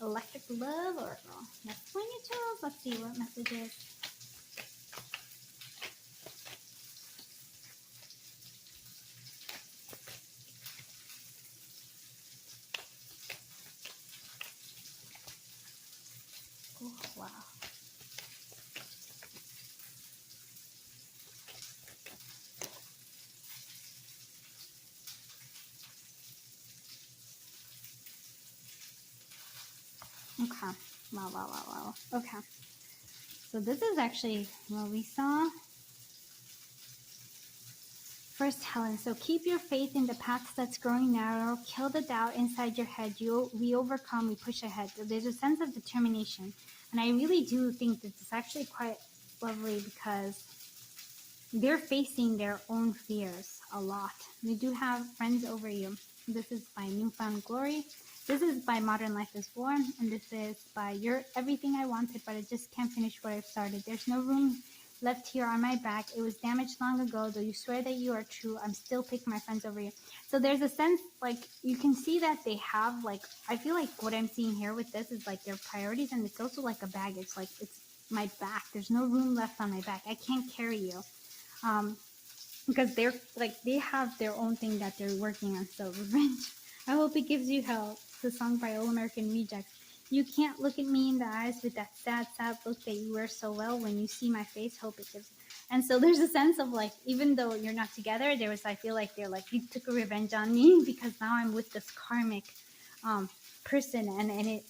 Electric Love Oracle. Let's swing it, Charles. Let's see what messages. Oh, wow. Okay. Wow. Okay. So this is actually what we saw. First, Helen. So keep your faith in the paths that's growing narrow. Kill the doubt inside your head. We overcome, we push ahead. So there's a sense of determination. And I really do think that it's actually quite lovely because they're facing their own fears a lot. You do have friends over you. This is by Newfound Glory. This is by Modern Life is Born. And this is by You're Everything I Wanted, but I just can't finish what I've started. There's no room left here on my back. It was damaged long ago. Though you swear that you are true, I'm still picking my friends over you. So there's a sense, like, you can see that they have, like, I feel like what I'm seeing here with this is, like, their priorities. And it's also like a baggage. Like, it's my back. There's no room left on my back. I can't carry you. Because they're like they have their own thing that they're working on. So revenge. I hope it gives you hell. It's a song by All American Rejects. You can't look at me in the eyes with that sad, sad look that you wear so well. When you see my face, hope it gives. And so there's a sense of like, even though you're not together, there was, I feel like they're like, you took a revenge on me because now I'm with this karmic person,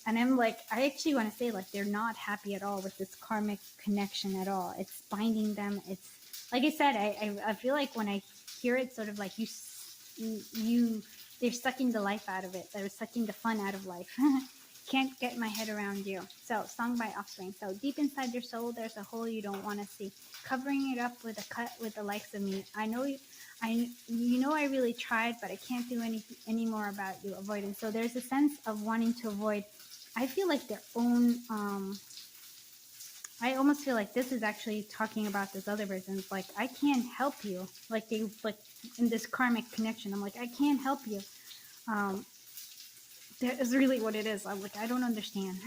and I'm like, I actually want to say like they're not happy at all with this karmic connection at all. It's binding them. It's like I said, I feel like when I hear it, sort of like they're sucking the life out of it. They're sucking the fun out of life. Can't get my head around you. So, song by Offspring. So, deep inside your soul, there's a hole you don't want to see. Covering it up with a cut with the likes of me. I know I really tried, but I can't do any more about you. Avoidance. So, there's a sense of wanting to avoid. I feel like their own. I almost feel like this is actually talking about this other person. It's like, I can't help you. Like they like in this karmic connection. I'm like, I can't help you. That is really what it is. I'm like, I don't understand.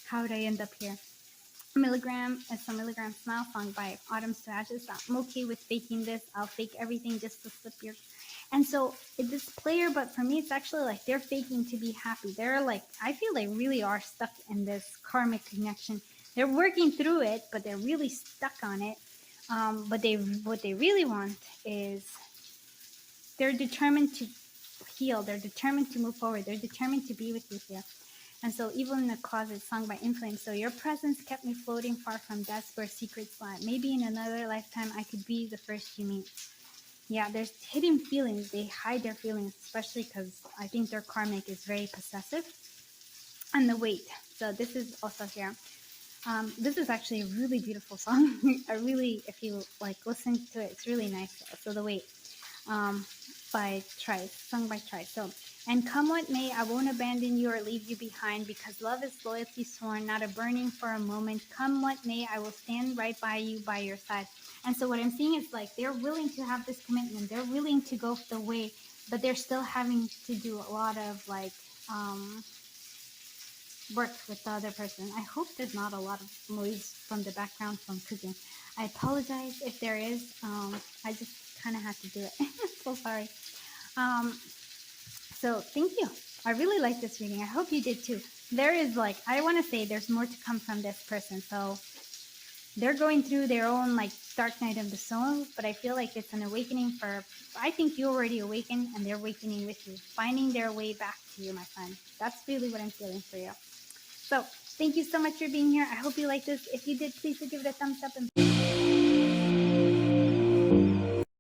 How did I end up here? Milligram is a Milligram Smile song by Autumn's to Ashes. I'm okay with faking this. I'll fake everything just to slip your. And so this player, but for me, it's actually like they're faking to be happy. They're like, I feel they really are stuck in this karmic connection. They're working through it, but they're really stuck on it. But what they really want is they're determined to heal. They're determined to move forward. They're determined to be with you here. And so, Evil in the Closet, sung by Inflame. So, your presence kept me floating far from death where secrets lie. Maybe in another lifetime, I could be the first you meet. Yeah, there's hidden feelings. They hide their feelings, especially because I think their karmic is very possessive. And the Weight. So, this is also here. This is actually a really beautiful song. If you like listen to it, it's really nice. So, The Weight. By Trice, sung by Trice. So, and come what may, I won't abandon you or leave you behind, because love is loyalty sworn, not a burning for a moment. Come what may, I will stand right by you, by your side. And so what I'm seeing is like they're willing to have this commitment. They're willing to go the way, but they're still having to do a lot of like work with the other person. I hope there's not a lot of noise from the background from cooking. I apologize if there is. I just kind of had to do it. So sorry. So thank you. I really like this reading. I hope you did too. There is like, I want to say there's more to come from this person. So they're going through their own like dark night of the soul, but I feel like it's an awakening for, I think you already awakened and they're awakening with you, finding their way back to you, my friend. That's really what I'm feeling for you. So thank you so much for being here. I hope you liked this. If you did, please give it a thumbs up and